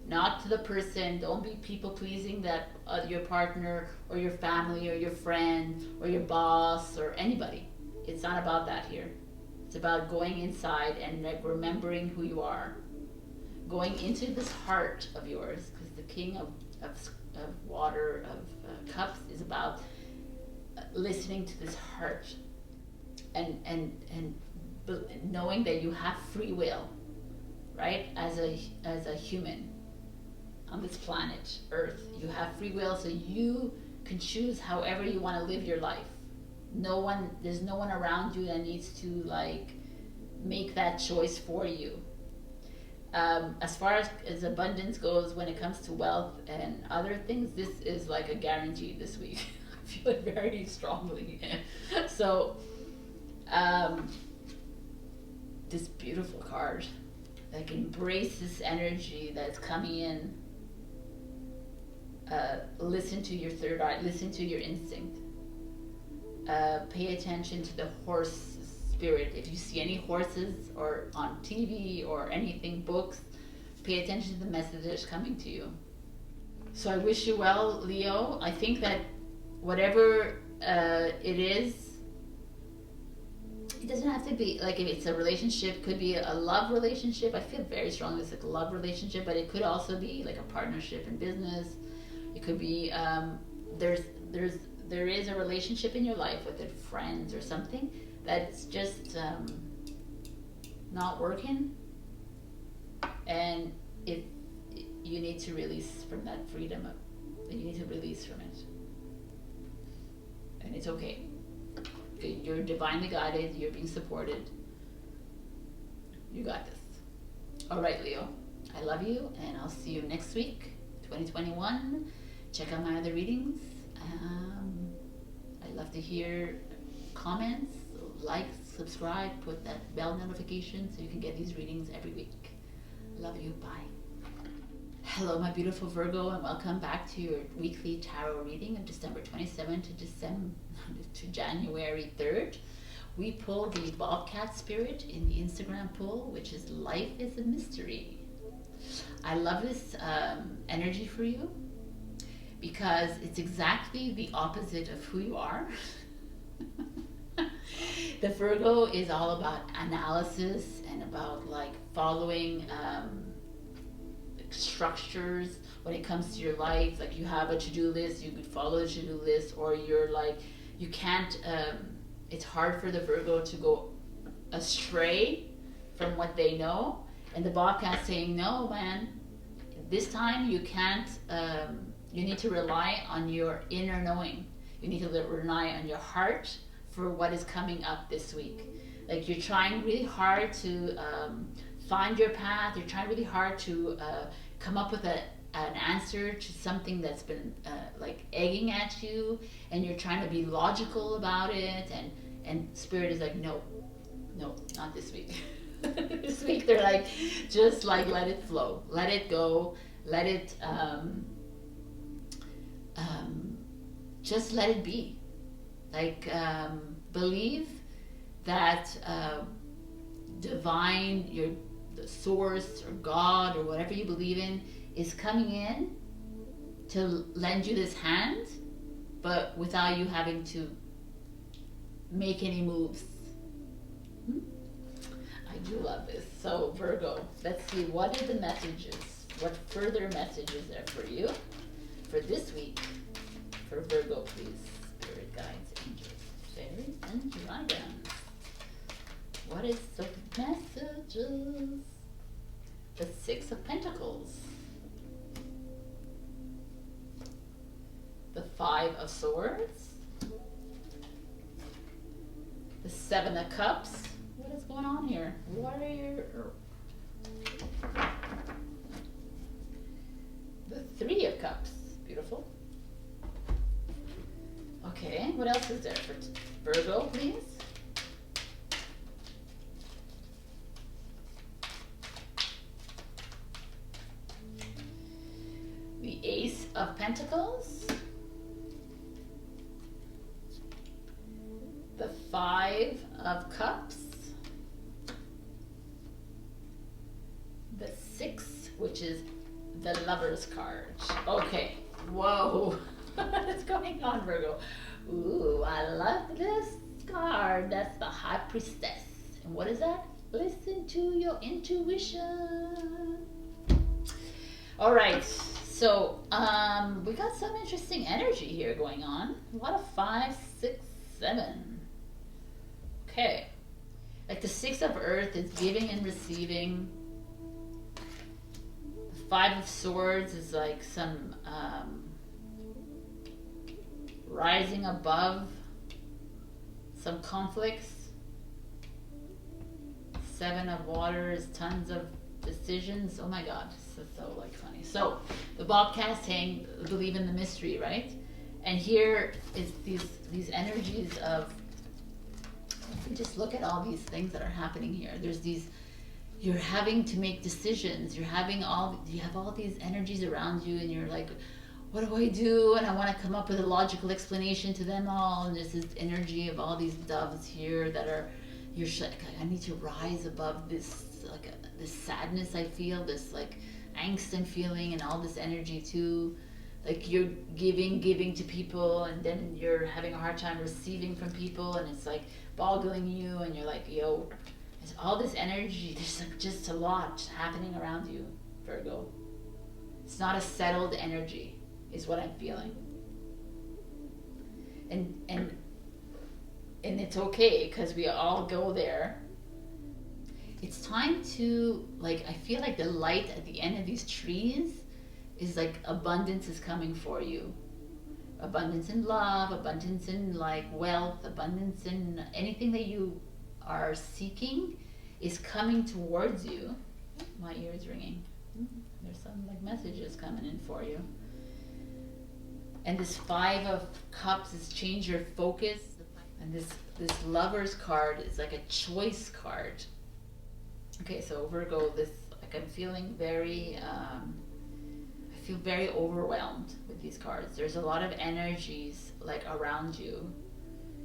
not to the person. Don't be people pleasing that your partner or your family or your friend or your boss or anybody. It's not about that here. It's about going inside and like remembering who you are, going into this heart of yours, because the King of water, of cups, is about listening to this heart and knowing that you have free will, right? As a human on this planet Earth, you have free will, so you can choose however you want to live your life. There's no one around you that needs to like make that choice for you. As far as abundance goes, when it comes to wealth and other things, this is like a guarantee this week. I feel it very strongly. So, this beautiful card, like, embrace this energy that's coming in. Listen to your third eye, listen to your instinct. Pay attention to the horse spirit. If you see any horses or on TV or anything, books, pay attention to the messages coming to you. So I wish you well, Leo. I think that whatever it is, it doesn't have to be like, if it's a relationship, could be a love relationship. I feel very strongly it's like a love relationship, but it could also be like a partnership in business. It could be there is a relationship in your life with friends or something that's just not working, and you need to release from that freedom. You need to release from it, and it's okay. You're divinely guided. You're being supported. You got this. All right, Leo. I love you, and I'll see you next week, 2021. Check out my other readings. I love to hear comments, like, subscribe, put that bell notification so you can get these readings every week. Love you. Bye. Hello, my beautiful Virgo, and welcome back to your weekly tarot reading of December 27th to January 3rd. We pulled the Bobcat Spirit in the Instagram poll, which is Life is a Mystery. I love this energy for you because it's exactly the opposite of who you are. The Virgo is all about analysis and about like following structures when it comes to your life. Like you have a to-do list, you could follow the to-do list, or you're like, you can't, it's hard for the Virgo to go astray from what they know. And the Bobcat's saying, no, man, this time you can't, you need to rely on your inner knowing. You need to rely on your heart for what is coming up this week. Like you're trying really hard to find your path. You're trying really hard to come up with an answer to something that's been like egging at you, and you're trying to be logical about it. And Spirit is like, no, not this week. This week they're like, just like let it flow, let it go, let it just let it be. Like believe that divine, the source or God or whatever you believe in is coming in to lend you this hand, but without you having to make any moves. I do love this. So Virgo, let's see, what are the messages? What further message is there for you for this week? For Virgo, please. Spirit guides, angels, fairies, and dragons. What is the messages? The Six of Pentacles. The Five of Swords. The Seven of Cups. What is going on here? What are your... The Three of Cups. Beautiful. Okay, what else is there for Virgo, please? The Ace of Pentacles. The Five of Cups. The Six, which is the Lover's card. Okay, whoa. What's going on, Virgo? Ooh, I love this card. That's the High Priestess. And what is that? Listen to your intuition. All right, so we got some interesting energy here going on. What a 5, 6, 7. Okay, like the Six of Earth is giving and receiving. The Five of Swords is like some rising above some conflicts. Seven of Water is tons of decisions. Oh my God, this is so like funny. So the Bobcat is saying, believe in the mystery, right? And here is these energies of, just look at all these things that are happening here. There's these, you're having to make decisions. You have all these energies around you, and you're like, what do I do? And I want to come up with a logical explanation to them all. And there's this energy of all these doves here that are, you're like, I need to rise above this, like this sadness I feel, this like angst I'm feeling, and all this energy too. Like you're giving to people, and then you're having a hard time receiving from people, and it's like boggling you, and you're like, yo, there's all this energy. There's like just a lot happening around you, Virgo. It's not a settled energy, is what I'm feeling. And it's okay, because we all go there. It's time to, like, I feel like the light at the end of these trees is like abundance is coming for you. Abundance in love, abundance in like wealth, abundance in anything that you are seeking is coming towards you. My ear's ringing. There's some like messages coming in for you. And this Five of Cups is change your focus. And this Lover's card is like a choice card. Okay, so Virgo, this, like, I'm feeling very, I feel very overwhelmed with these cards. There's a lot of energies like around you.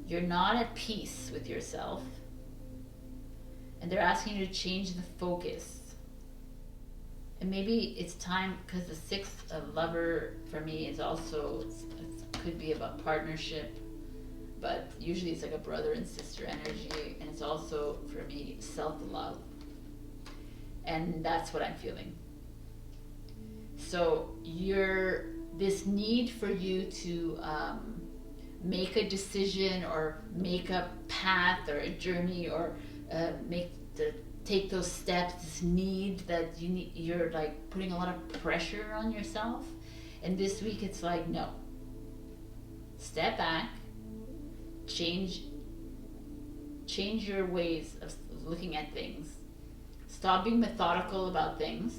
You're not at peace with yourself. And they're asking you to change the focus. And maybe it's time, because the sixth of lover for me is also, it could be about partnership, but usually it's like a brother and sister energy, and it's also for me self-love, and that's what I'm feeling. So this need for you to make a decision or make a path or a journey or take those steps, this need that you're like putting a lot of pressure on yourself. And this week it's like, no, step back, change your ways of looking at things, stop being methodical about things,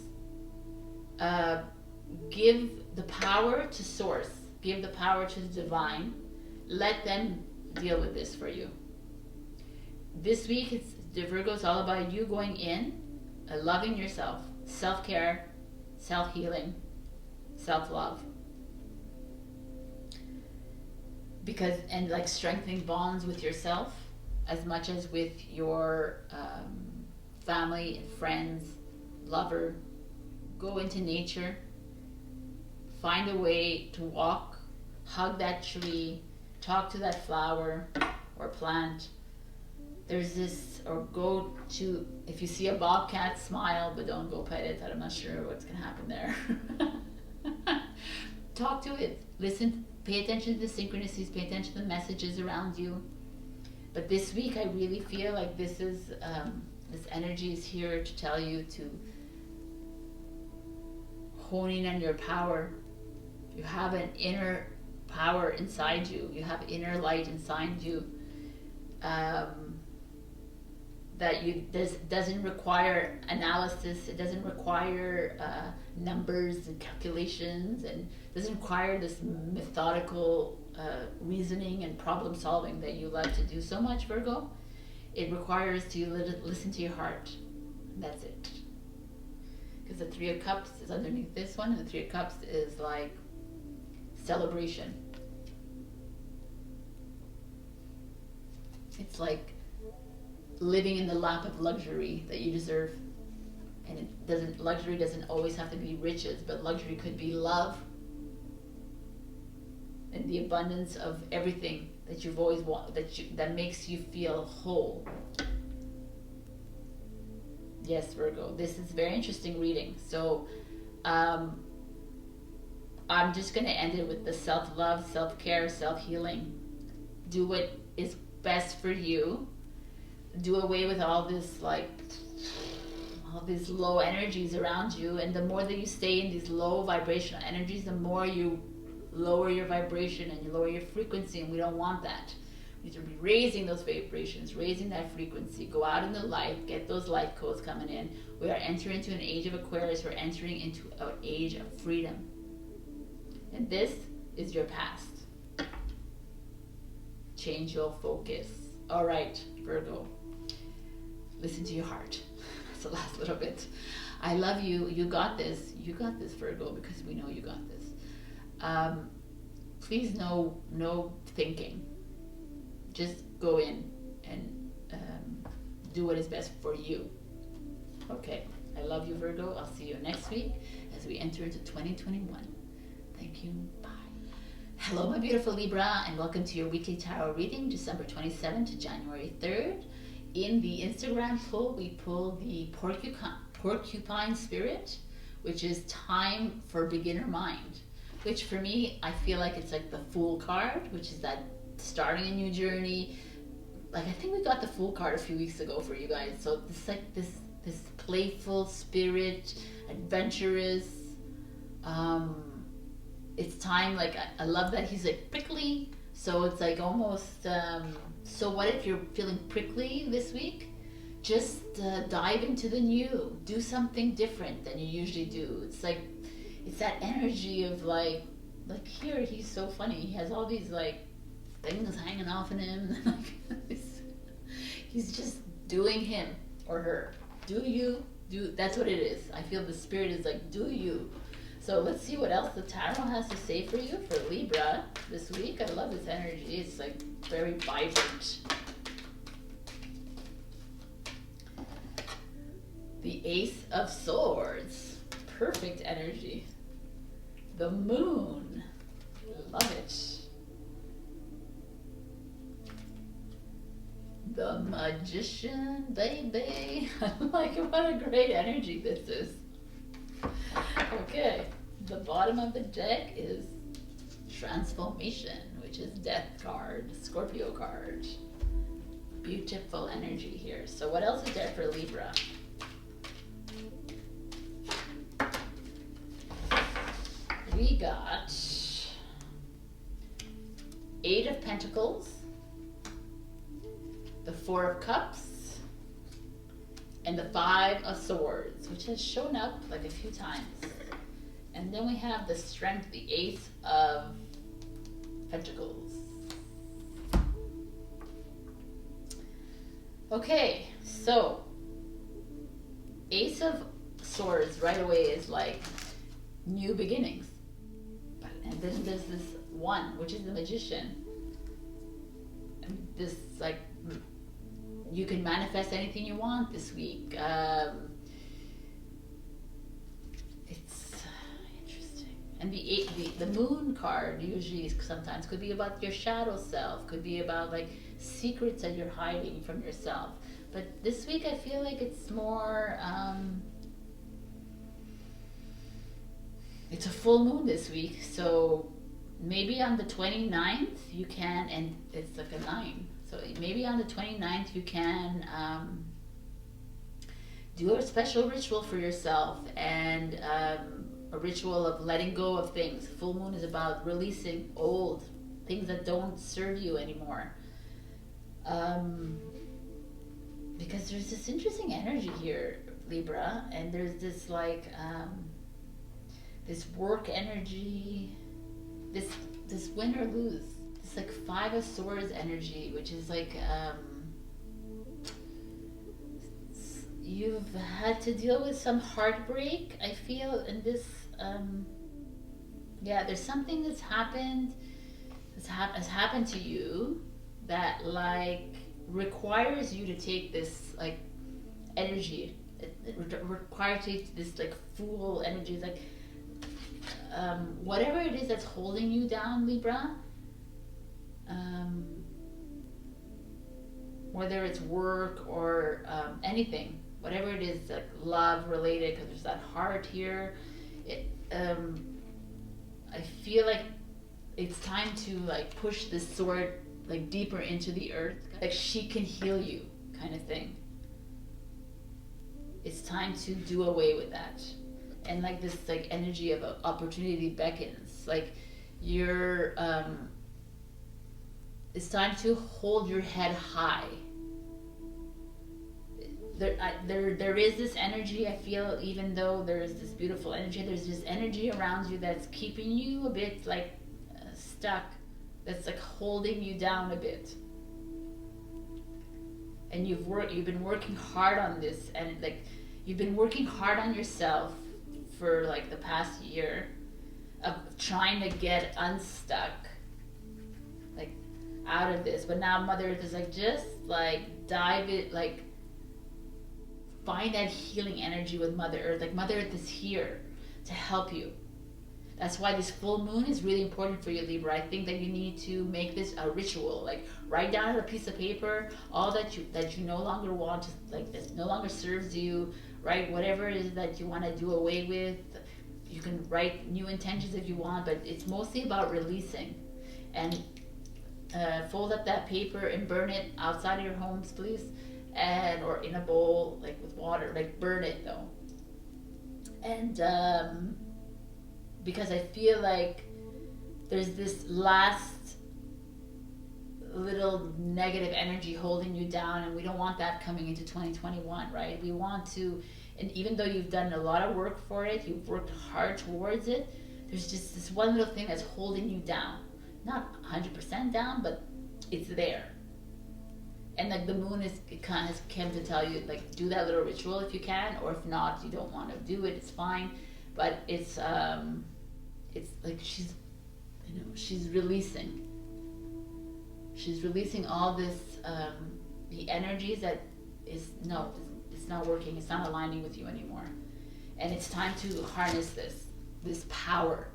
give the power to source, give the power to the divine, let them deal with this for you. This week it's the Virgo is all about you going in, loving yourself, self-care, self-healing, self-love. Because, and like strengthening bonds with yourself as much as with your family and friends, lover. Go into nature, find a way to walk, hug that tree, talk to that flower or plant. There's this, or go to, if you see a bobcat, smile, but don't go pet it. I'm not sure what's gonna happen there. Talk to it, listen, pay attention to the synchronicities, pay attention to the messages around you. But this week I really feel like this is, this energy is here to tell you to hone in on your power. You have an inner power inside you. You have inner light inside you. That doesn't require analysis. It doesn't require numbers and calculations, and doesn't require this methodical reasoning and problem solving that you love to do so much, Virgo. It requires to listen to your heart. And that's it. Because the Three of Cups is underneath this one, and the Three of Cups is like celebration. It's like living in the lap of luxury that you deserve. And luxury doesn't always have to be riches, but luxury could be love and the abundance of everything that you've always wanted, that makes you feel whole. Yes, Virgo, this is very interesting reading. So I'm just going to end it with the self-love, self-care, self-healing. Do what is best for you. Do away with all this, like, all these low energies around you. And the more that you stay in these low vibrational energies, the more you lower your vibration and you lower your frequency, and we don't want that. We need to be raising those vibrations, raising that frequency. Go out in the light, get those light codes coming in. We are entering into an age of Aquarius. We're entering into an age of freedom. And this is your past. Change your focus. All right, Virgo. Listen to your heart. That's the last little bit. I love you. You got this. You got this, Virgo, because we know you got this. Please, no thinking. Just go in and do what is best for you. Okay. I love you, Virgo. I'll see you next week as we enter into 2021. Thank you. Bye. Hello, my beautiful Libra, and welcome to your weekly tarot reading, December 27th to January 3rd. In the Instagram poll, we pull the porcupine spirit, which is time for beginner mind, which for me, I feel like it's like the Fool card, which is that starting a new journey. Like, I think we got the Fool card a few weeks ago for you guys. So it's like this playful spirit, adventurous. It's time, like, I love that he's like prickly. So it's like almost, so what if you're feeling prickly this week? Just dive into the new. Do something different than you usually do. It's like, it's that energy of like here, he's so funny. He has all these like things hanging off in him. He's just doing him or her. That's what it is. I feel the spirit is like, do you. So let's see what else the tarot has to say for you for Libra this week. I love this energy. It's like very vibrant. The Ace of Swords. perfect energy. The moon. Love it. The magician, baby. Like, what a great energy this is. Okay, the bottom of the deck is transformation, which is death card, Scorpio card. Beautiful energy here. So what else is there for Libra? We got 8 of Pentacles, the 4 of Cups, and the 5 of Swords, which has shown up like a few times. And then we have the Strength, the Ace of Pentacles. Okay, so Ace of Swords right away is like new beginnings. And then there's this one, which is the Magician. And this, like, you can manifest anything you want this week. It's interesting. And the moon card usually sometimes could be about your shadow self, could be about like secrets that you're hiding from yourself. But this week I feel like it's more, it's a full moon this week, so maybe on the 29th you can, and it's like a 9, so maybe on the 29th you can do a special ritual for yourself, and a ritual of letting go of things. Full moon is about releasing old things that don't serve you anymore. Because there's this interesting energy here, Libra, and there's this like this work energy, this win or lose. It's like 5 of Swords energy, which is like you've had to deal with some heartbreak, I feel, in this. Yeah, there's something that's happened, has happened to you that like requires you to take this like energy. It requires you to take this like full energy. It's like whatever it is that's holding you down, Libra, whether it's work or anything, whatever it is, like love related, because there's that heart here. I feel like it's time to like push this sword like deeper into the earth, like she can heal you kind of thing. It's time to do away with that. And like this like energy of opportunity beckons, like you're it's time to hold your head high. There is this energy, I feel, even though there's this beautiful energy, there's this energy around you that's keeping you a bit like stuck, that's like holding you down a bit. And you've been working hard on this, and like you've been working hard on yourself for like the past year of trying to get unstuck, like out of this. But now Mother Earth is like, just like dive it, like find that healing energy with Mother Earth. Like Mother Earth is here to help you. That's why this full moon is really important for you, Libra. I think that you need to make this a ritual. Like write down on a piece of paper all that you no longer want, to, like that no longer serves you. Right, whatever it is that you want to do away with. You can write new intentions if you want, but it's mostly about releasing. And fold up that paper and burn it outside of your homes, please, and or in a bowl like with water. Like burn it though. And because I feel like there's this last little negative energy holding you down, and we don't want that coming into 2021, right? We want to, and even though you've done a lot of work for it, you've worked hard towards it, there's just this one little thing that's holding you down. Not 100% down, but it's there. And like the moon has come to tell you, like, do that little ritual if you can, or if not, you don't want to do it, it's fine. But it's like she's releasing. She's releasing all this, the energies that it's not working, it's not aligning with you anymore. And it's time to harness this power,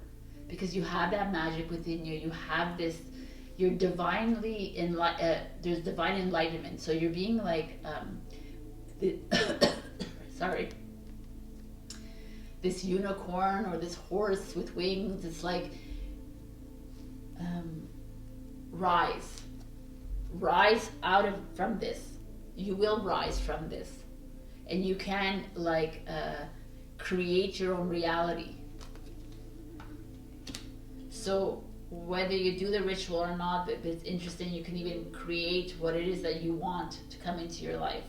because you have that magic within you. You have this, you're divinely there's divine enlightenment. So you're being like, sorry, this unicorn or this horse with wings. It's like, rise out of from this. You will rise from this, and you can like create your own reality. So whether you do the ritual or not, it's interesting. You can even create what it is that you want to come into your life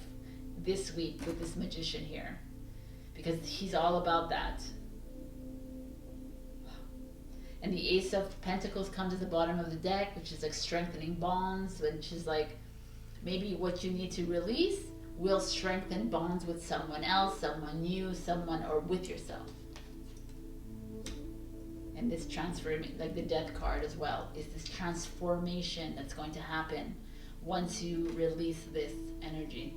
this week with this magician here, because he's all about that. And the Ace of Pentacles comes at the bottom of the deck, which is like strengthening bonds, which is like maybe what you need to release will strengthen bonds with someone else, someone new, someone, or with yourself. And this transformation, like the Death card as well, is this transformation that's going to happen once you release this energy.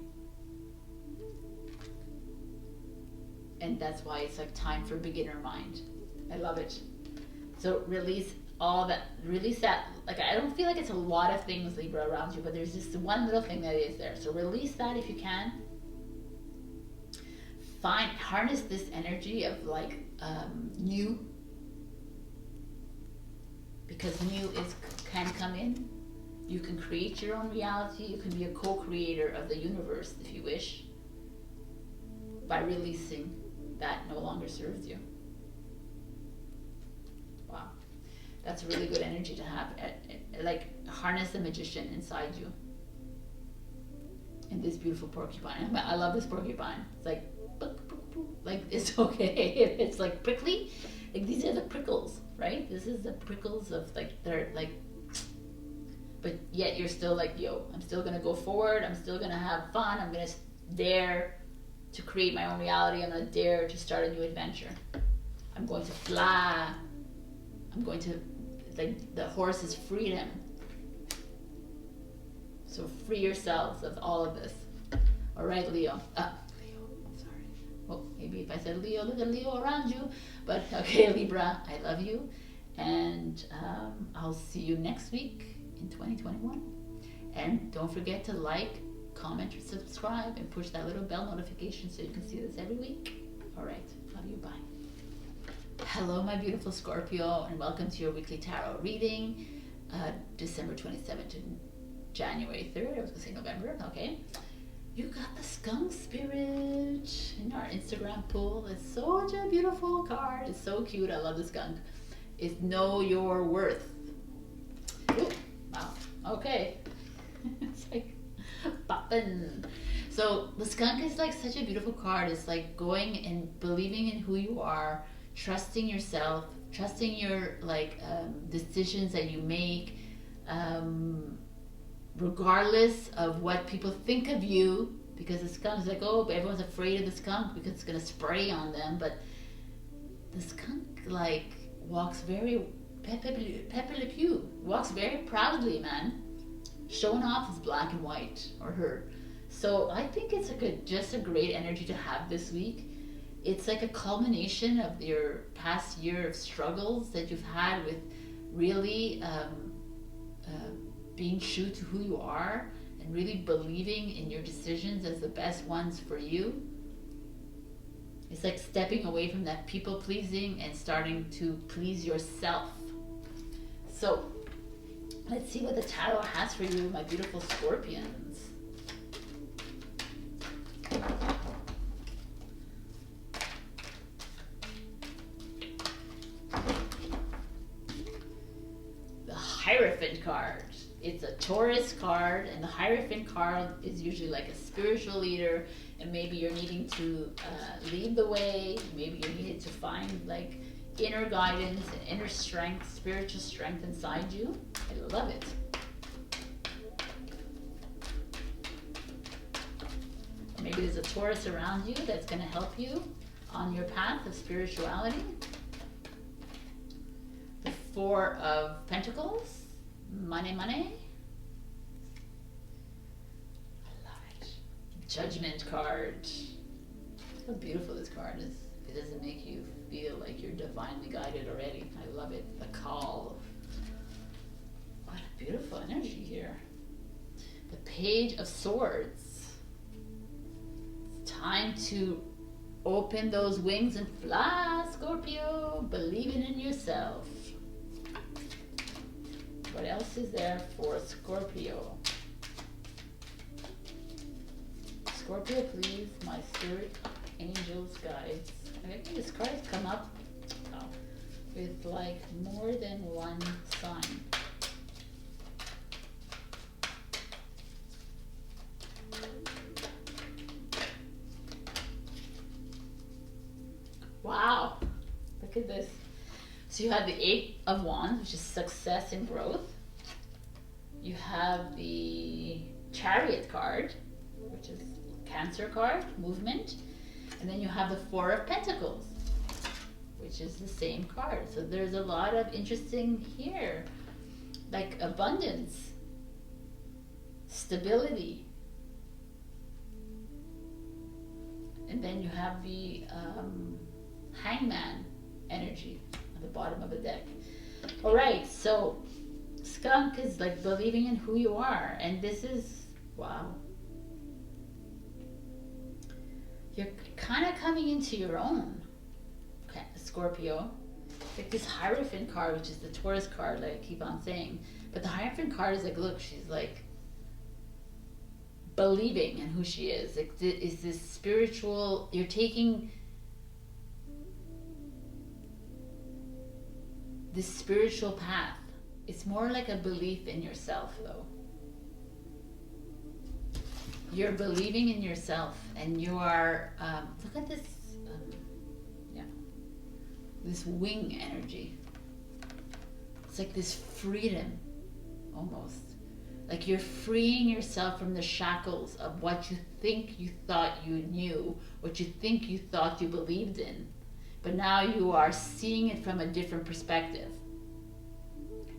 And that's why it's like time for beginner mind. I love it. So release all that, release that. Like, I don't feel like it's a lot of things, Libra, around you, but there's just one little thing that is there. So release that if you can. Harness this energy of like new, because new can come in. You can create your own reality. You can be a co-creator of the universe if you wish, by releasing that no longer serves you. Wow, that's a really good energy to have. Like, harness the magician inside you. And this beautiful porcupine. I love this porcupine. It's like, like, it's okay if it's like prickly. Like, these are the prickles, right? This is the prickles of like, they're like, but yet you're still like, yo, I'm still gonna go forward. I'm still gonna have fun. I'm gonna dare to create my own reality. I'm gonna dare to start a new adventure. I'm going to fly. I'm going to, like, the horse is freedom. So free yourselves of all of this. All right, Leo. Leo, sorry. Well, maybe if I said Leo, look at Leo around you. But okay, Libra, I love you. And I'll see you next week in 2021. And don't forget to like, comment, or subscribe, and push that little bell notification so you can see this every week. All right, love you, bye. Hello, my beautiful Scorpio, and welcome to your weekly tarot reading, December 27th to January 3rd. I was gonna say November. Okay, you got the skunk spirit in our Instagram pool. It's such a beautiful card. It's so cute. I love the skunk. It's know your worth. Ooh, wow. Okay. It's like poppin'. So the skunk is like such a beautiful card. It's like going and believing in who you are, trusting yourself, trusting your like decisions that you make, regardless of what people think of you, because the skunk is like, oh, but everyone's afraid of the skunk because it's gonna spray on them. But the skunk like walks very Pepe Le Pew, walks very proudly, man, showing off his black and white, or her. So I think it's just a great energy to have this week. It's like a culmination of your past year of struggles that you've had with really being true to who you are and really believing in your decisions as the best ones for you. It's like stepping away from that people pleasing and starting to please yourself. So let's see what the tarot has for you, my beautiful Scorpions. The Hierophant card. It's a Taurus card, and the Hierophant card is usually like a spiritual leader, and maybe you're needing to lead the way. Maybe you needed to find like inner guidance and inner strength, spiritual strength inside you. I love it. Maybe there's a Taurus around you that's going to help you on your path of spirituality. The Four of Pentacles, money. I love it. Judgment card. Look how beautiful this card is. it doesn't make you feel like you're divinely guided already. I love it. The call. What a beautiful energy here. The Page of Swords. It's time to open those wings and fly, Scorpio. Believing in yourself. What else is there for Scorpio? Scorpio, please, my spirit, angels, guides. I think this card has come up with like more than one sign. Wow, look at this. So you have the Eight of Wands, which is success and growth. You have the Chariot card, which is Cancer card, movement. And then you have the Four of Pentacles, which is the same card. So there's a lot of interesting here, like abundance, stability. And then you have the Hangman energy at the bottom of the deck. All right, so Skunk is like believing in who you are. And this is, wow. You're kind of coming into your own, okay, Scorpio. Like this Hierophant card, which is the Taurus card, like I keep on saying. But the Hierophant card is like, look, she's like believing in who she is. Like, is this spiritual, you're taking this spiritual path. It's more like a belief in yourself, though. You're believing in yourself, and you are, look at this, this wing energy. It's like this freedom, almost. Like you're freeing yourself from the shackles of what you think you thought you knew, what you think you thought you believed in. But now you are seeing it from a different perspective.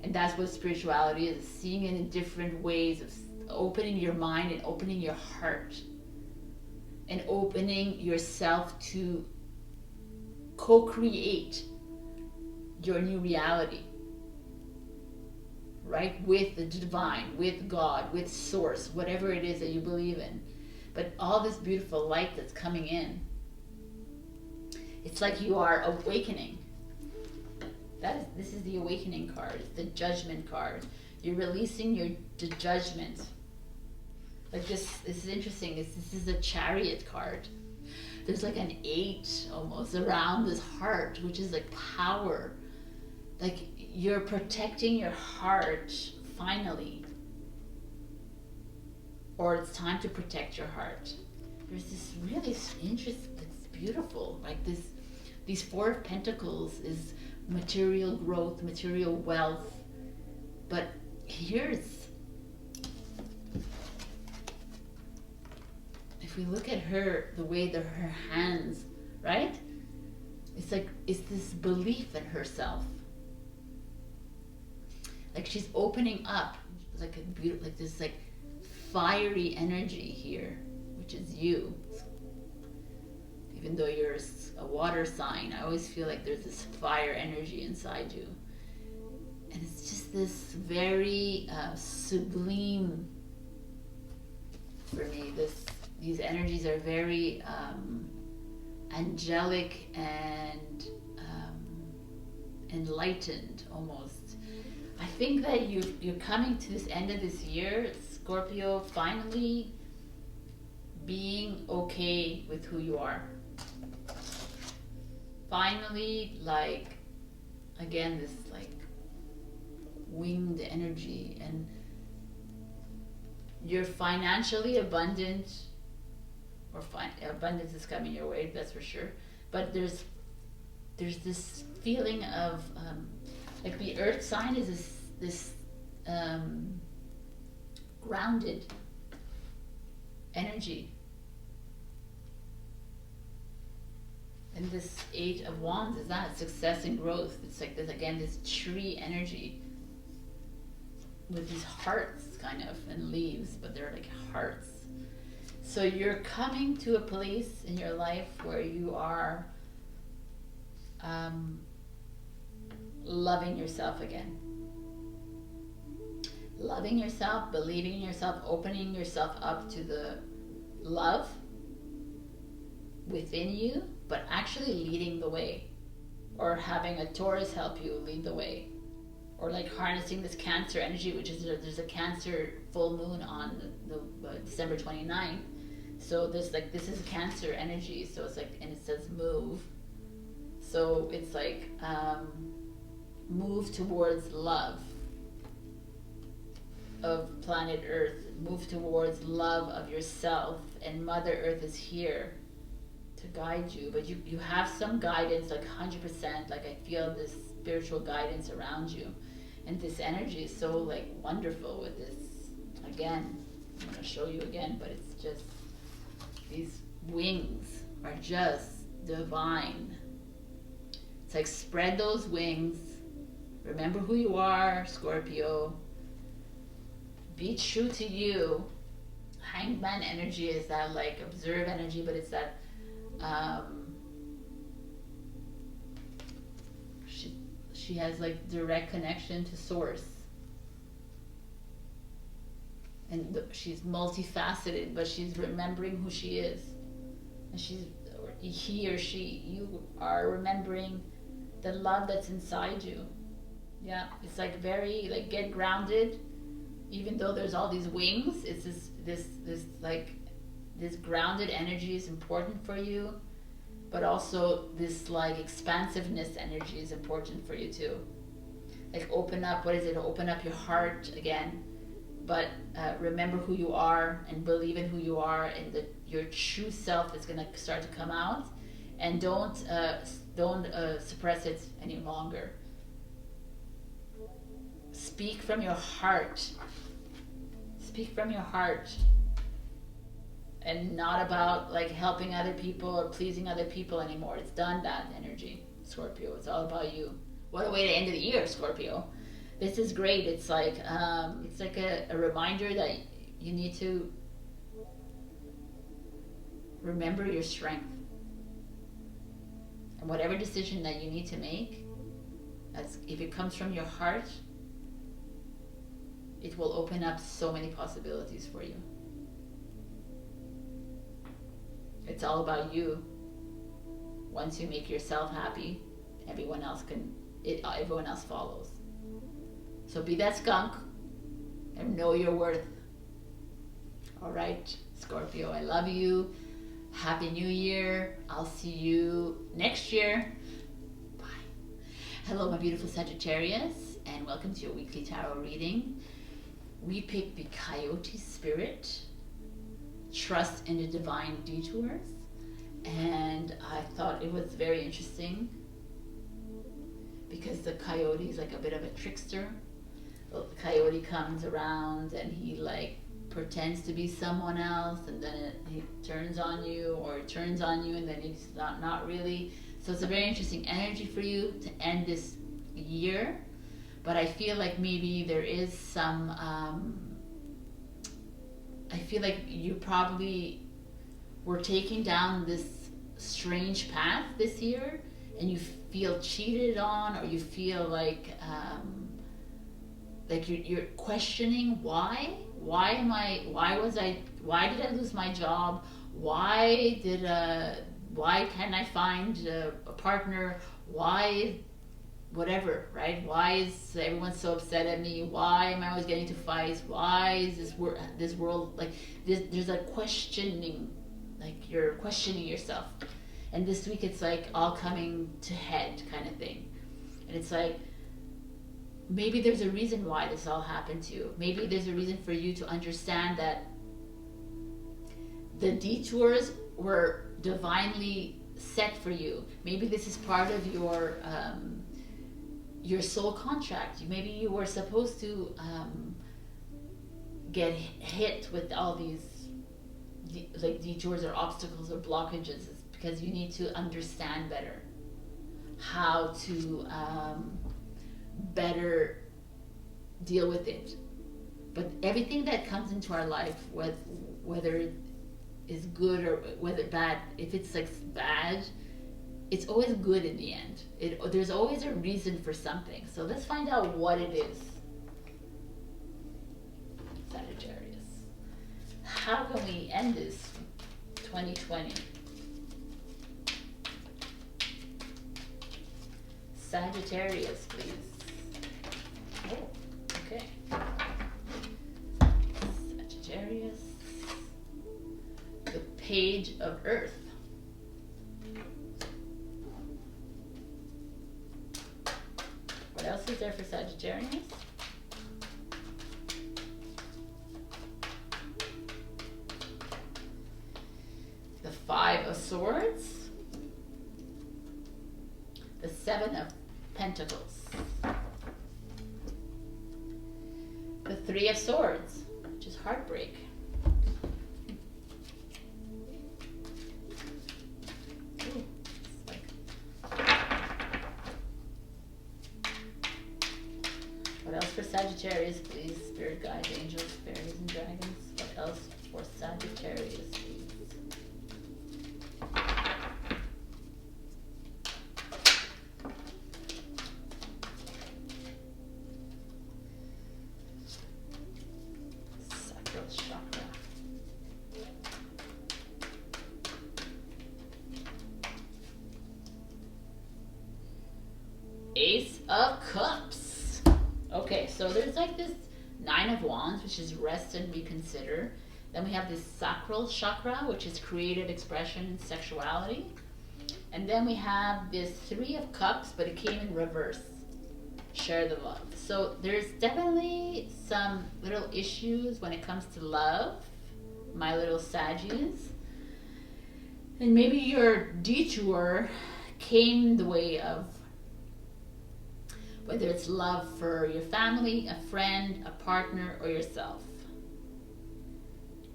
And that's what spirituality is, seeing it in different ways, of opening your mind and opening your heart. And opening yourself to co-create your new reality. Right? With the divine, with God, with source, whatever it is that you believe in. But all this beautiful light that's coming in, it's like you are awakening. This is the awakening card. It's the judgment card. You're releasing the judgment. Like this is interesting. This is a Chariot card. There's like an 8 almost around this heart, which is like power. Like you're protecting your heart finally. Or it's time to protect your heart. There's this really interesting, it's beautiful. Like these Four of Pentacles is material growth, material wealth. But here's, if we look at her, the way that her hands, right? It's like, it's this belief in herself. Like she's opening up, like a beautiful, like this like fiery energy here, which is you. Even though you're a water sign, I always feel like there's this fire energy inside you. And it's just this very sublime for me. These energies are very angelic and enlightened almost. I think that you're coming to this end of this year, Scorpio, finally being okay with who you are. Finally, like, again, this like winged energy, and you're financially abundant, or abundance is coming your way, that's for sure. But there's this feeling of like the earth sign is this grounded energy. And this 8 of Wands is that success and growth. It's like this, again, this tree energy with these hearts kind of, and leaves, but they're like hearts. So you're coming to a place in your life where you are loving yourself again. Loving yourself, believing in yourself, opening yourself up to the love within you, but actually leading the way. Or having a Taurus help you lead the way. Or like harnessing this Cancer energy, which is there's a Cancer full moon on the December 29th. So this is Cancer energy. So it's like, and it says move. So it's like move towards love of planet Earth. Move towards love of yourself, and Mother Earth is here to guide you. But you have some guidance, like 100%. Like I feel this spiritual guidance around you. And this energy is so like wonderful with this. Again, I'm going to show you again, but it's just, these wings are just divine. It's like spread those wings. Remember who you are, Scorpio. Be true to you. Hanged Man energy is that like observe energy, but it's that she has like direct connection to source. And she's multifaceted, but she's remembering who she is. And he or she, you are remembering the love that's inside you. Yeah, it's like very, like get grounded. Even though there's all these wings, it's this grounded energy is important for you, but also this like expansiveness energy is important for you too. Like open up, open up your heart again, but remember who you are and believe in who you are, and that your true self is gonna start to come out, and don't suppress it any longer. Speak from your heart. Speak from your heart, and not about like helping other people or pleasing other people anymore. It's done, that energy, Scorpio. It's all about you. What a way to end the year, Scorpio. This is great. It's like a reminder that you need to remember your strength, and whatever decision that you need to make, if it comes from your heart, it will open up so many possibilities for you. It's all about you. Once you make yourself happy, everyone else follows. So be that skunk and know your worth. All right, Scorpio, I love you. Happy New Year. I'll see you next year. Bye. Hello, my beautiful Sagittarius, and welcome to your weekly tarot reading. We picked the Coyote Spirit, Trust in the Divine Detours, and I thought it was very interesting because the coyote is like a bit of a trickster. The coyote comes around and he like pretends to be someone else, and then he turns on you, or turns on you and then he's not really. So it's a very interesting energy for you to end this year. But I feel like maybe there is some, I feel like you probably were taking down this strange path this year, and you feel cheated on, or you feel like you're questioning why did I lose my job? Why can't I find a partner? Why whatever, right? Why is everyone so upset at me? Why am I always getting into fights? Why is this world like this? There's a questioning, like you're questioning yourself. And this week it's like all coming to head kind of thing. And it's like, maybe there's a reason why this all happened to you. Maybe there's a reason for you to understand that the detours were divinely set for you. Maybe this is part of your soul contract. Maybe you were supposed to get hit with all these like detours or obstacles or blockages. It's because you need to understand better how to better deal with it. But everything that comes into our life, whether it is good or whether bad, if it's like bad, it's always good in the end. There's always a reason for something. So let's find out what it is. Sagittarius. How can we end this 2020? Sagittarius, please. Oh, okay. Sagittarius. The Page of Earth. What else is there for Sagittarius? The Five of Swords. The Seven of Pentacles. The Three of Swords, which is heartbreak. Ooh, what else for Sagittarius, please? Spirit guides, angels, fairies, and dragons. What else for Sagittarius, please? Chakra. Ace of Cups. Okay, so there's like this Nine of Wands, which is rest and reconsider. Then we have this sacral chakra, which is creative expression and sexuality. And then we have this Three of Cups, but it came in reverse. Share the love. So there's definitely some little issues when it comes to love, my little Saggies. And maybe your detour came the way of whether it's love for your family, a friend, a partner, or yourself.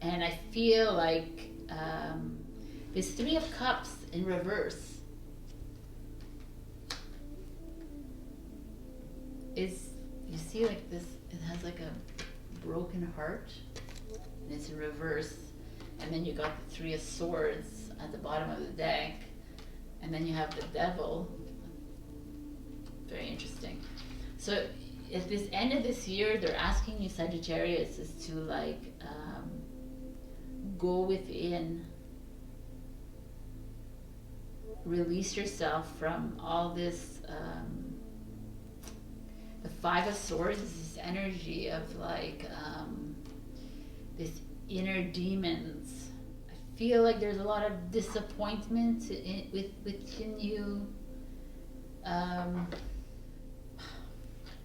And I feel like this Three of Cups in reverse is, you see like this, it has like a broken heart, and it's in reverse. And then you got the Three of Swords at the bottom of the deck, and then you have the Devil. Very interesting. So at this end of this year, they're asking you, Sagittarius, is to like go within, release yourself from all this. The Five of Swords is this energy of like this inner demons. I feel like there's a lot of disappointment within you.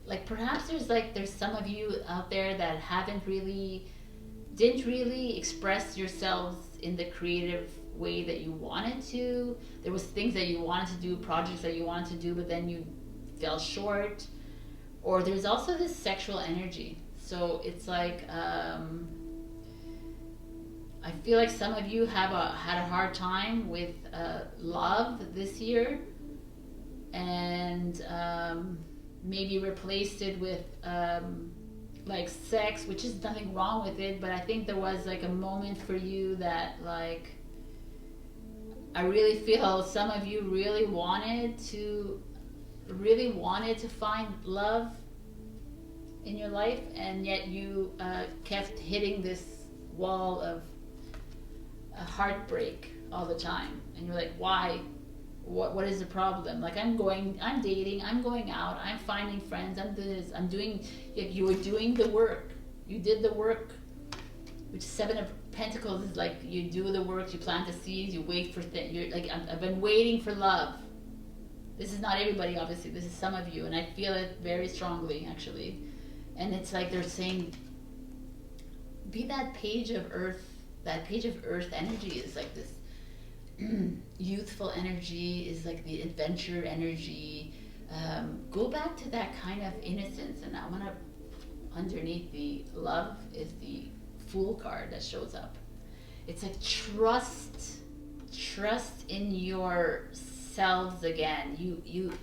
Like perhaps there's some of you out there that didn't really express yourselves in the creative way that you wanted to. There was things that you wanted to do, projects that you wanted to do, but then you fell short. Or there's also this sexual energy. So it's like, I feel like some of you had a hard time with love this year, and maybe replaced it with like sex, which is nothing wrong with it, but I think there was like a moment for you that like, I really feel some of you really wanted to find love in your life, and yet you kept hitting this wall of heartbreak all the time, and you're like, why? What is the problem? Like, I'm dating, I'm going out, I'm finding friends, I'm this, I'm doing. You were doing the work, you did the work, which Seven of Pentacles is like, you do the work, you plant the seeds, you wait for things. You're like, I've been waiting for love. This is not everybody, obviously. This is some of you, and I feel it very strongly, actually. And it's like they're saying, be that Page of Earth. That Page of Earth energy is like this youthful energy, is like the adventure energy. Go back to that kind of innocence. And I want to, underneath the love is the Fool card that shows up. It's like trust in yourselves again. You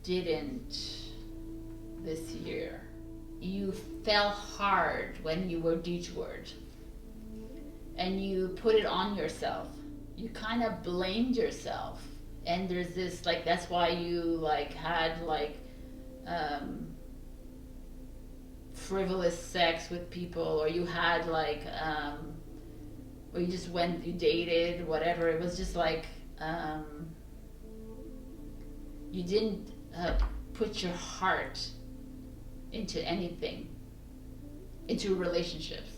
didn't this year. You fell hard when you were detoured, and you put it on yourself. you kind of blamed yourself, and there's this like, that's why you like had like frivolous sex with people, or you had like or you just went, you dated, whatever. It was just like you didn't put your heart into anything, into relationships,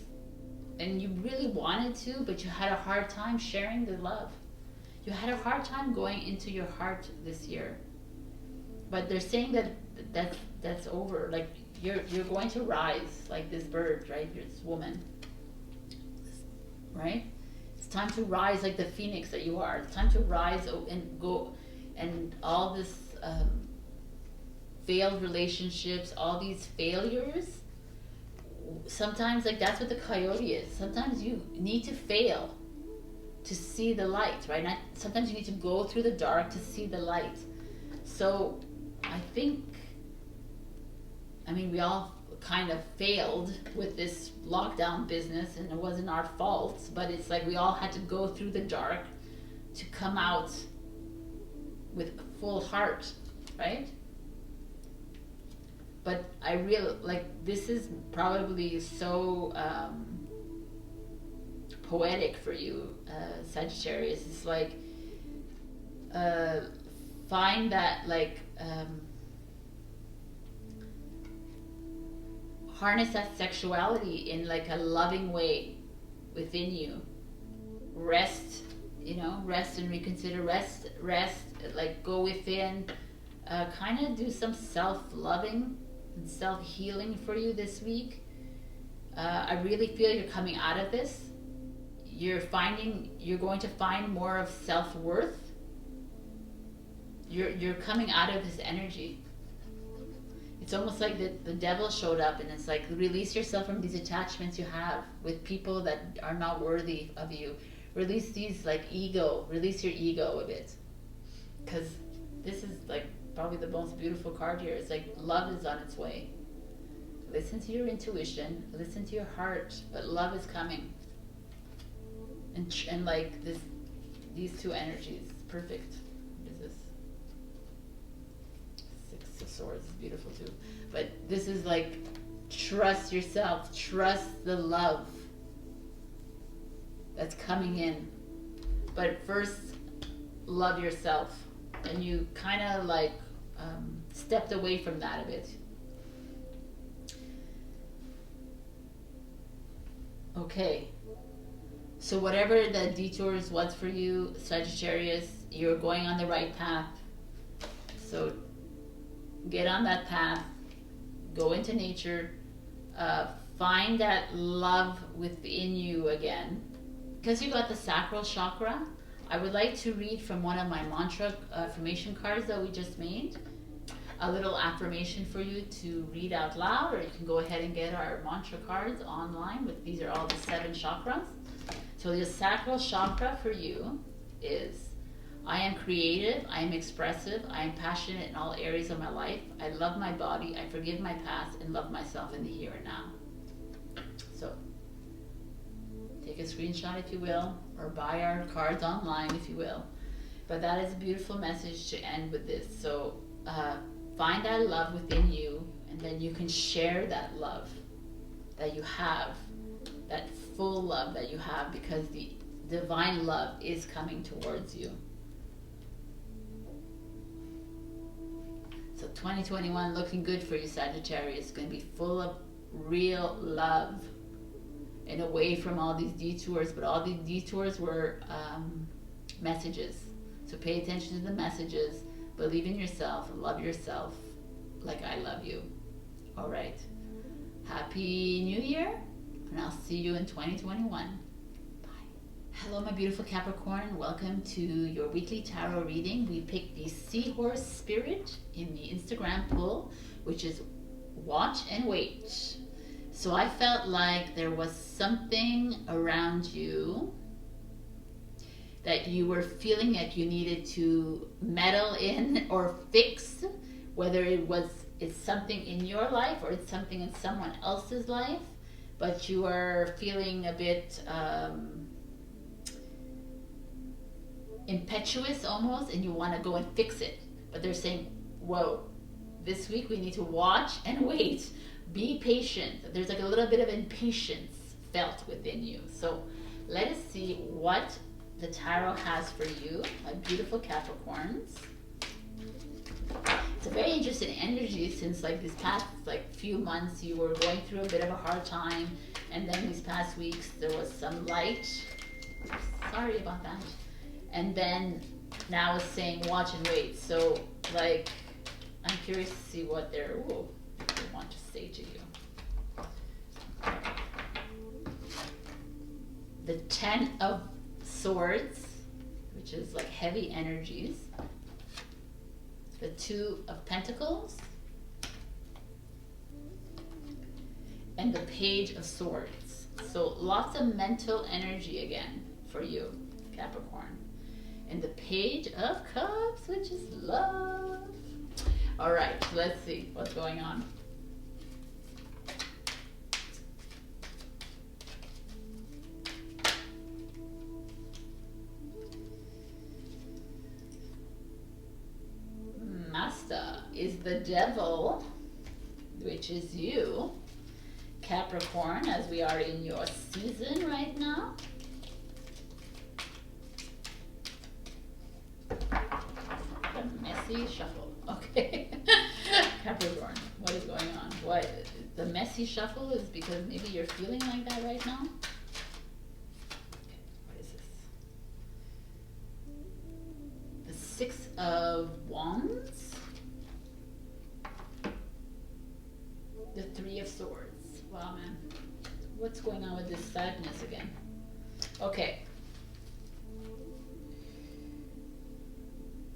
and you really wanted to, but you had a hard time sharing the love. You had a hard time going into your heart this year. But they're saying that that's over. Like you're going to rise like this bird, right? You're this woman, right? It's time to rise like the phoenix that you are. It's time to rise and go, and all this failed relationships, all these failures. Sometimes, like, that's what the coyote is. Sometimes you need to fail to see the light, right? Sometimes you need to go through the dark to see the light. So I think, I mean, we all kind of failed with this lockdown business, and it wasn't our fault, but it's like we all had to go through the dark to come out with a full heart, right? But I really, like, this is probably so poetic for you, Sagittarius. It's like, find that, like, harness that sexuality in like a loving way within you. Rest, you know, rest and reconsider, rest, like go within, kind of do some self-loving and self-healing for you this week. I really feel you're coming out of this. You're going to find more of self-worth. You're coming out of this energy. It's almost like the devil showed up, and it's like, release yourself from these attachments you have with people that are not worthy of you. Release these, like, ego. Release your ego a bit. Because this is like probably the most beautiful card here. It's like love is on its way. Listen to your intuition. Listen to your heart. But love is coming. And like this, these two energies, perfect. What is this? Six of Swords is beautiful too. But this is like, trust yourself. Trust the love that's coming in. But first, love yourself. And you kind of like stepped away from that a bit. Okay. So whatever the detours was for you, Sagittarius, you're going on the right path. So get on that path. Go into nature. Find that love within you again. Because you got the sacral chakra, I would like to read from one of my mantra affirmation cards that we just made. A little affirmation for you to read out loud, or you can go ahead and get our mantra cards online. These are all the 7 chakras. So the sacral chakra for you is, I am creative, I am expressive, I am passionate in all areas of my life. I love my body, I forgive my past, and love myself in the here and now. So take a screenshot if you will, or buy our cards online if you will. But that is a beautiful message to end with this. So find that love within you, and then you can share that love that you have, that full love that you have, because the divine love is coming towards you. So 2021 looking good for you, Sagittarius. It's going to be full of real love and away from all these detours. But all these detours were messages. So pay attention to the messages. Believe in yourself. Love yourself like I love you. All right. Happy New Year. And I'll see you in 2021. Bye. Hello, my beautiful Capricorn. Welcome to your weekly tarot reading. We picked the Seahorse Spirit in the Instagram poll, which is watch and wait. So I felt like there was something around you that you were feeling like you needed to meddle in or fix, whether it's something in your life or it's something in someone else's life. But you are feeling a bit impetuous almost, and you want to go and fix it. But they're saying, whoa, this week we need to watch and wait. Be patient. There's like a little bit of impatience felt within you. So let us see what the tarot has for you, my beautiful Capricorns. It's a very interesting energy, since like these past like few months you were going through a bit of a hard time, and then these past weeks there was some light. Sorry about that. And then now it's saying watch and wait. So like I'm curious to see what they want to say to you. The 10 of Swords, which is like heavy energies. The 2 of Pentacles. And the Page of Swords. So lots of mental energy again for you, Capricorn. And the Page of Cups, which is love. All right, let's see what's going on. Master is the Devil, which is you, Capricorn, as we are in your season right now. A messy shuffle. Okay. Capricorn, what is going on? What the messy shuffle is because maybe you're feeling like that right now? Okay, what is this? The 6 of Wands. The 3 of Swords. Wow, man. What's going on with this sadness again? Okay.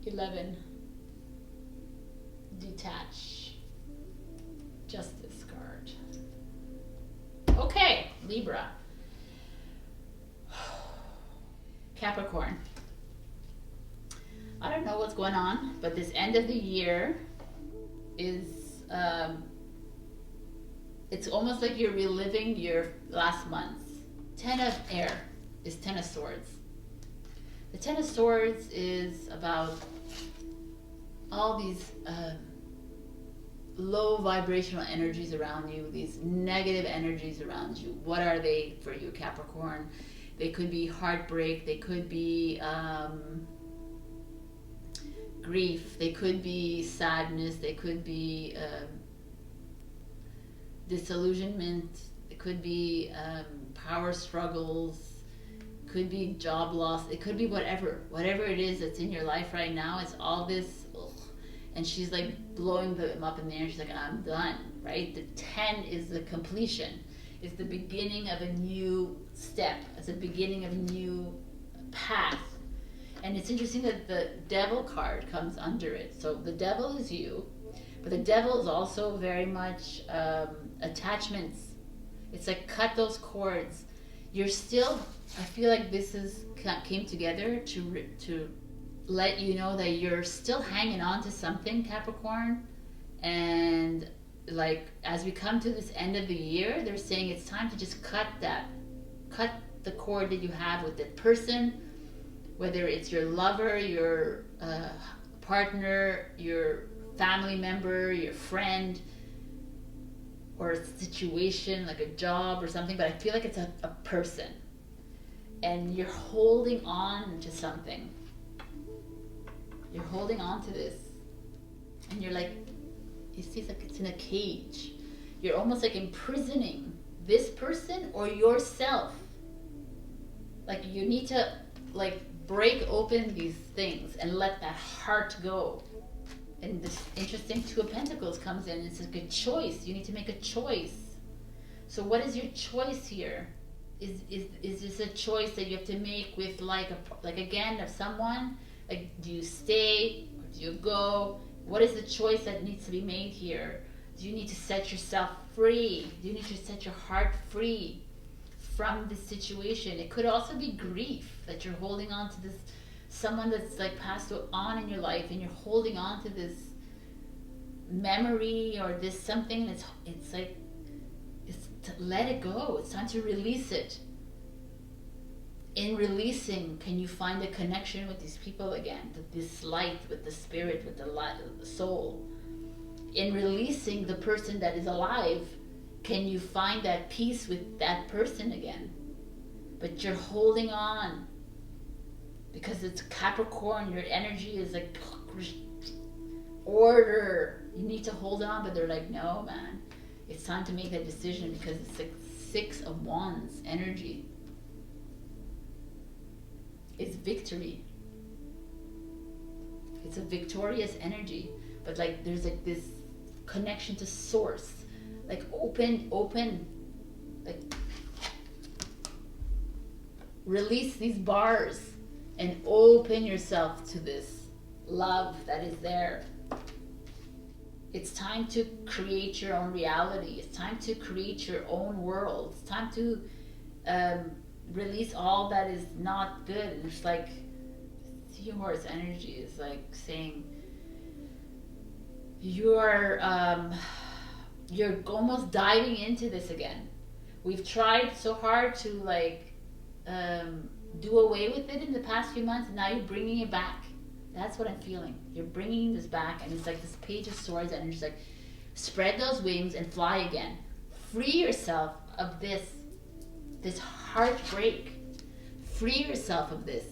11. Detach. Justice card. Okay, Libra. Capricorn. I don't know what's going on, but this end of the year is it's almost like you're reliving your last months. 10 of Air is 10 of Swords. The 10 of Swords is about all these low vibrational energies around you, these negative energies around you. What are they for you, Capricorn? They could be heartbreak, they could be grief, they could be sadness, they could be disillusionment, it could be power struggles, could be job loss, it could be whatever it is that's in your life right now. It's all this, ugh. And she's like blowing them up in the air. She's like, I'm done, right? The 10 is the completion. It's the beginning of a new step. It's the beginning of a new path. And it's interesting that the Devil card comes under it. So the Devil is you, but the Devil is also very much attachments. It's like cut those cords. You're still, I feel like this came together to let you know that you're still hanging on to something, Capricorn. And like as we come to this end of the year, they're saying it's time to just cut the cord that you have with that person, whether it's your lover, your partner, your family member, your friend, or a situation like a job or something. But I feel like it's a person, and you're holding on to something. You're holding on to this, and you're like, it seems like it's in a cage. You're almost like imprisoning this person or yourself. Like you need to like break open these things and let that heart go. And this interesting 2 of Pentacles comes in. It's like a choice. You need to make a choice. So what is your choice here? Is this a choice that you have to make with like again of someone? Like, do you stay or do you go? What is the choice that needs to be made here? Do you need to set yourself free? Do you need to set your heart free from this situation? It could also be grief, that you're holding on to this, someone that's like passed on in your life, and you're holding on to this memory or this something. It's like, it's to let it go. It's time to release it. In releasing, can you find a connection with these people again? This light, with the spirit, with the light, the soul. In releasing the person that is alive, can you find that peace with that person again? But you're holding on because it's Capricorn. Your energy is like order. You need to hold on, but they're like, no, man. It's time to make that decision because it's like 6 of Wands energy. It's victory. It's a victorious energy, but like there's like this connection to source, like open, like release these bars and open yourself to this love that is there. It's time to create your own reality. It's time to create your own world. It's time to release all that is not good. And it's like Seahorse energy is like saying you're almost diving into this again. We've tried so hard to like do away with it in the past few months, and now you're bringing it back. That's what I'm feeling. You're bringing this back, and it's like this Page of Swords, and it's like spread those wings and fly again. Free yourself of this heartbreak. Free yourself of this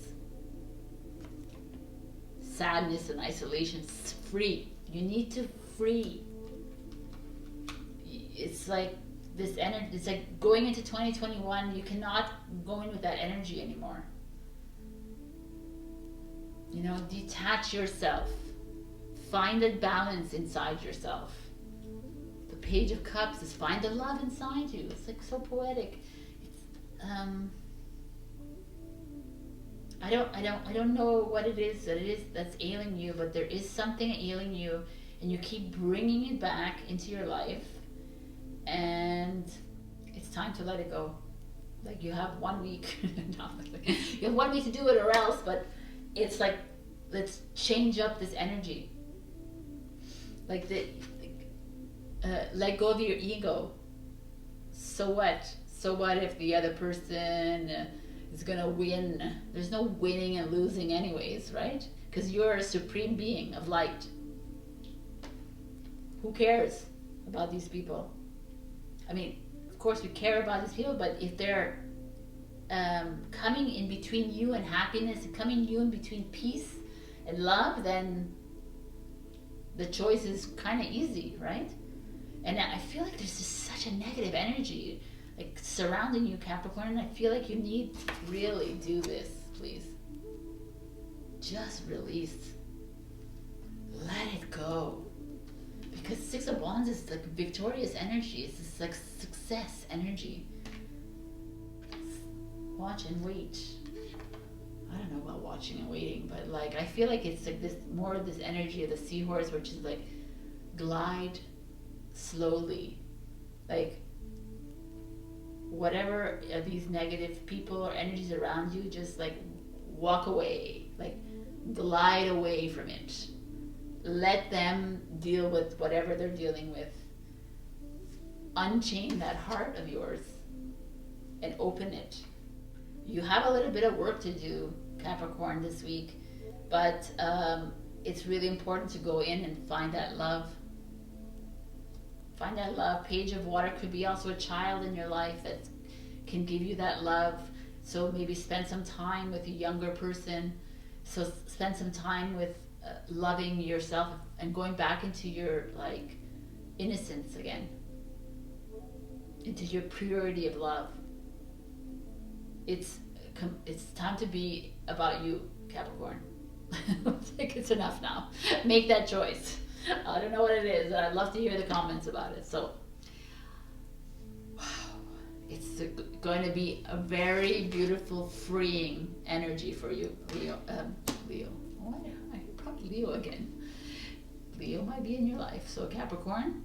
sadness and isolation. It's free. You need to free. It's like this energy. It's like going into 2021. You cannot go in with that energy anymore. You know, detach yourself. Find a balance inside yourself. The Page of Cups is find the love inside you. It's like so poetic. I don't know what it is that's ailing you, but there is something ailing you, and you keep bringing it back into your life, and it's time to let it go. Like you have 1 week. You have 1 week to do it or else, but it's like, let's change up this energy. Like let go of your ego. So what? So what if the other person is gonna win? There's no winning and losing anyways, right? Because you're a supreme being of light. Who cares about these people? I mean, of course we care about these people, but if they're coming in between you and happiness, and coming you in between peace and love, then the choice is kind of easy, right? And I feel like there's just such a negative energy like surrounding you, Capricorn, and I feel like you need to really do this, please. Just release. Let it go. Because 6 of Wands is like victorious energy. It's this like success energy. Watch and wait. I don't know about watching and waiting, but like I feel like it's like this more of this energy of the Seahorse, which is like glide slowly, like whatever these negative people or energies around you, just like walk away, like glide away from it. Let them deal with whatever they're dealing with. Unchain that heart of yours and open it. You have a little bit of work to do, Capricorn, this week, but it's really important to go in and find that love. Find that love. Page of Water could be also a child in your life that can give you that love. So maybe spend some time with a younger person. So spend some time with loving yourself and going back into your like innocence again, into your purity of love. It's time to be about you, Capricorn. I think it's enough now. Make that choice. I don't know what it is, and I'd love to hear the comments about it. So, wow, it's going to be a very beautiful, freeing energy for you, Leo. Oh, I probably Leo again. Leo might be in your life. So, Capricorn,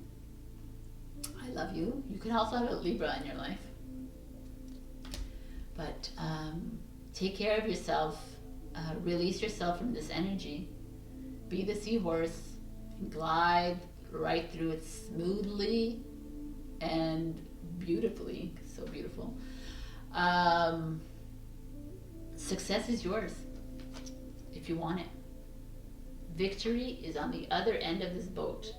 I love you. You can also have a Libra in your life. But take care of yourself. Release yourself from this energy. Be the Seahorse. Glide right through it smoothly and beautifully. So beautiful. Success is yours if you want it. Victory is on the other end of this boat.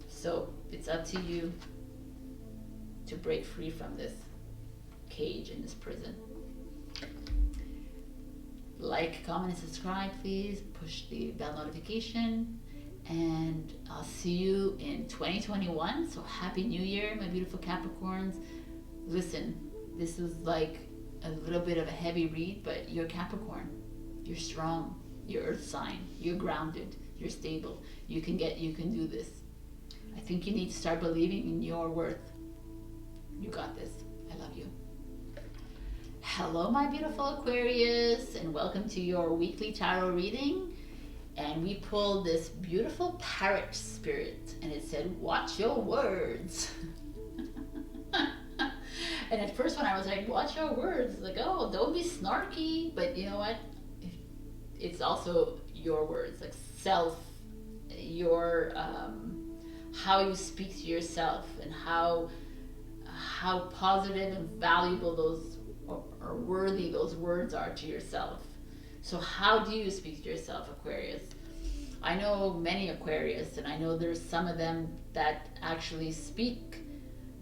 So it's up to you to break free from this cage in this prison. Like, comment, and subscribe, please. Push the bell notification. And I'll see you in 2021. So happy new year, my beautiful Capricorns. Listen, this was like a little bit of a heavy read, but you're Capricorn. You're strong. You're earth sign. You're grounded. You're stable. You can do this. I think you need to start believing in your worth. You got this. I love you. Hello, my beautiful Aquarius, and welcome to your weekly tarot reading. And we pulled this beautiful parrot spirit, and it said, watch your words. And at first when I was like, watch your words, like, oh, don't be snarky. But you know what? It's also your words, like your how you speak to yourself, and how positive and valuable those or worthy those words are to yourself. So how do you speak to yourself, Aquarius? I know many Aquarius, and I know there's some of them that actually speak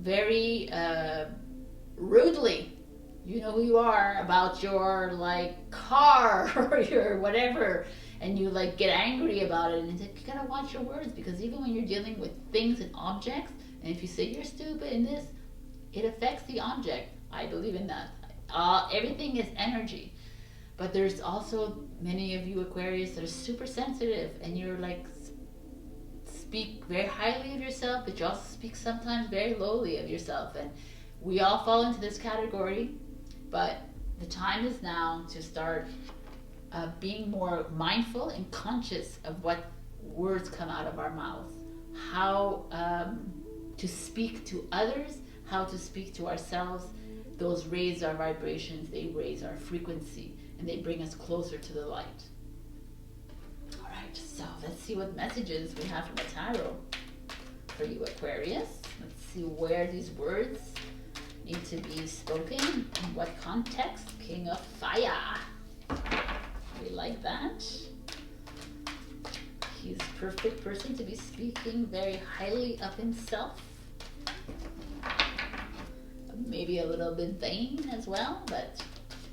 very rudely. You know who you are, about your like car or your whatever, and you like get angry about it, and it's like, you gotta watch your words, because even when you're dealing with things and objects, and if you say you're stupid in this, it affects the object. I believe in that. Everything is energy. But there's also many of you Aquarius that are super sensitive, and you're like, speak very highly of yourself, but you also speak sometimes very lowly of yourself. And we all fall into this category, but the time is now to start being more mindful and conscious of what words come out of our mouths, how to speak to others, how to speak to ourselves. Those raise our vibrations, they raise our frequency, and they bring us closer to the light. All right, so let's see what messages we have from the tarot for you, Aquarius. Let's see where these words need to be spoken, in what context. King of Fire. We like that. He's a perfect person to be speaking very highly of himself. Maybe a little bit vain as well, but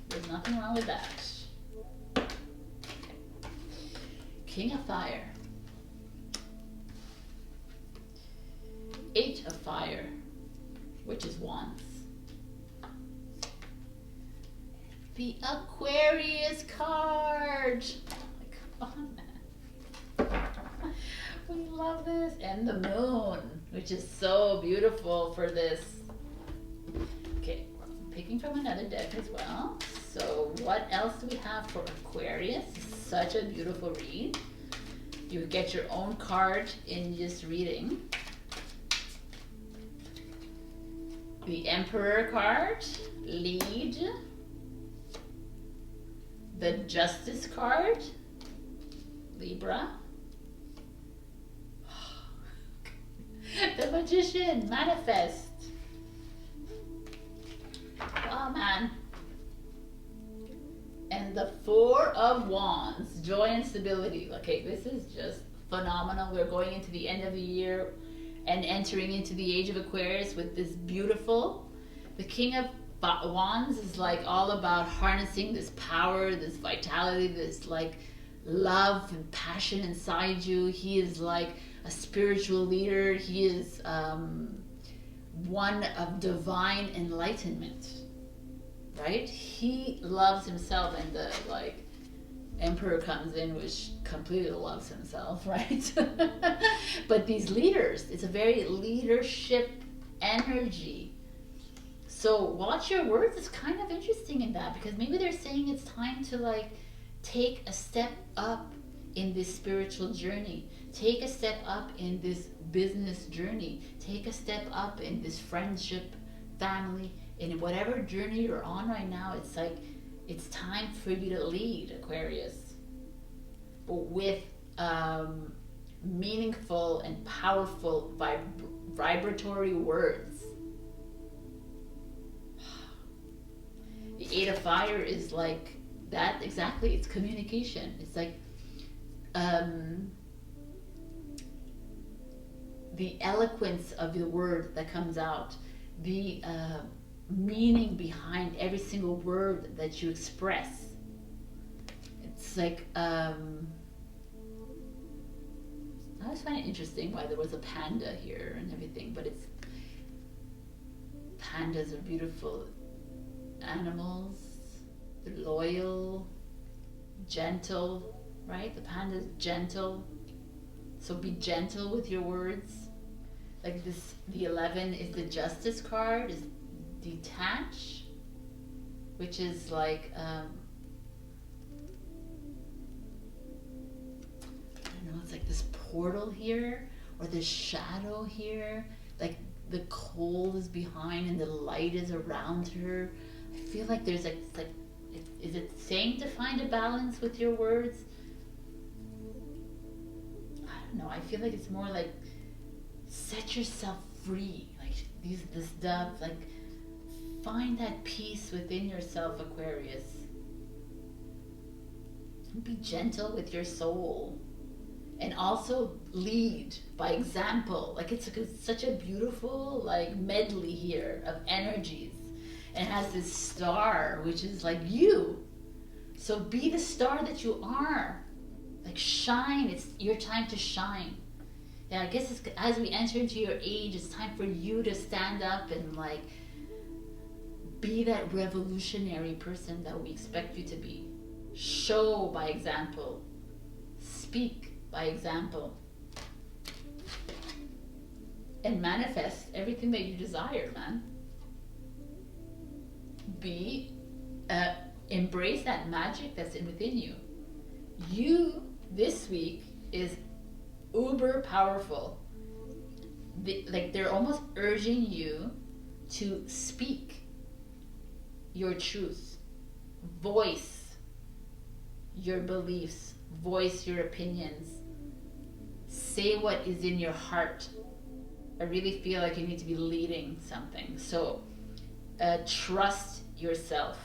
there's nothing wrong with that. King of Fire. Eight of Fire, which is Wands. The Aquarius card. Come on, man. We love this. And the Moon, which is so beautiful for this. Okay, I'm picking from another deck as well. So what else do we have for Aquarius? Such a beautiful read. You get your own card in this reading. The Emperor card, Lead. The Justice card, Libra. The Magician, Manifest. Oh man. And the Four of Wands, Joy and Stability. Okay, this is just phenomenal. We're going into the end of the year and entering into the age of Aquarius with this beautiful. The King of Wands is like all about harnessing this power, this vitality, this like love and passion inside you. He is like a spiritual leader. He is one of divine enlightenment, right? He loves himself, and the like Emperor comes in, which completely loves himself, right? But these leaders, it's a very leadership energy. So watch your words is kind of interesting in that, because maybe they're saying it's time to like take a step up in this spiritual journey, take a step up in this business journey, take a step up in this friendship, family, in whatever journey you're on right now. It's like it's time for you to lead, Aquarius, but with meaningful and powerful vibratory words. The Eight of Fire is like that exactly, it's communication. It's like the eloquence of the word that comes out, the meaning behind every single word that you express. It's like I always find it interesting why there was a panda here and everything, but it's, pandas are beautiful animals. They're loyal, gentle, right? The panda is gentle. So be gentle with your words. Like this, the 11 is the Justice card, is detach, which is like, I don't know, it's like this portal here, or this shadow here, like the cold is behind and the light is around her. I feel like there's like, it's like, is it saying to find a balance with your words? I don't know, I feel like it's more like set yourself free, like this dove, like find that peace within yourself, Aquarius. Be gentle with your soul, and also lead by example. Like it's such a beautiful like medley here of energies, and it has this star which is like you. So be the star that you are, like shine. It's your time to shine. Yeah, I guess it's, as we enter into your age, it's time for you to stand up and like be that revolutionary person that we expect you to be. Show by example. Speak by example. And manifest everything that you desire, man. Embrace that magic that's within you. You, this week, is uber powerful. Like they're almost urging you to speak your truth, voice your beliefs, voice your opinions, say what is in your heart. I really feel like you need to be leading something. So trust yourself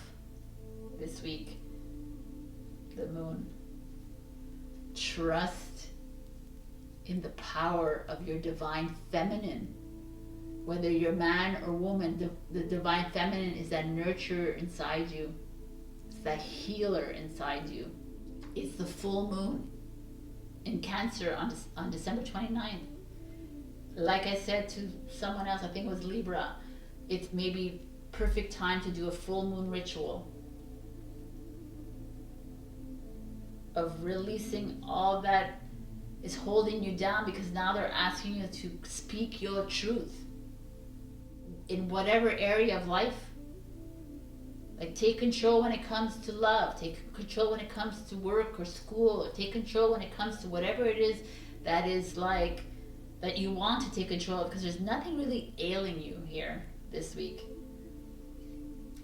this week, the moon. Trust in the power of your divine feminine. Whether you're man or woman, the divine feminine is that nurturer inside you. It's that healer inside you. It's the full moon in Cancer on December 29th. Like I said to someone else, I think it was Libra, it's maybe perfect time to do a full moon ritual of releasing all that is holding you down, because now they're asking you to speak your truth in whatever area of life. Like take control when it comes to love, take control when it comes to work or school, or take control when it comes to whatever it is that is like that you want to take control of, because there's nothing really ailing you here this week.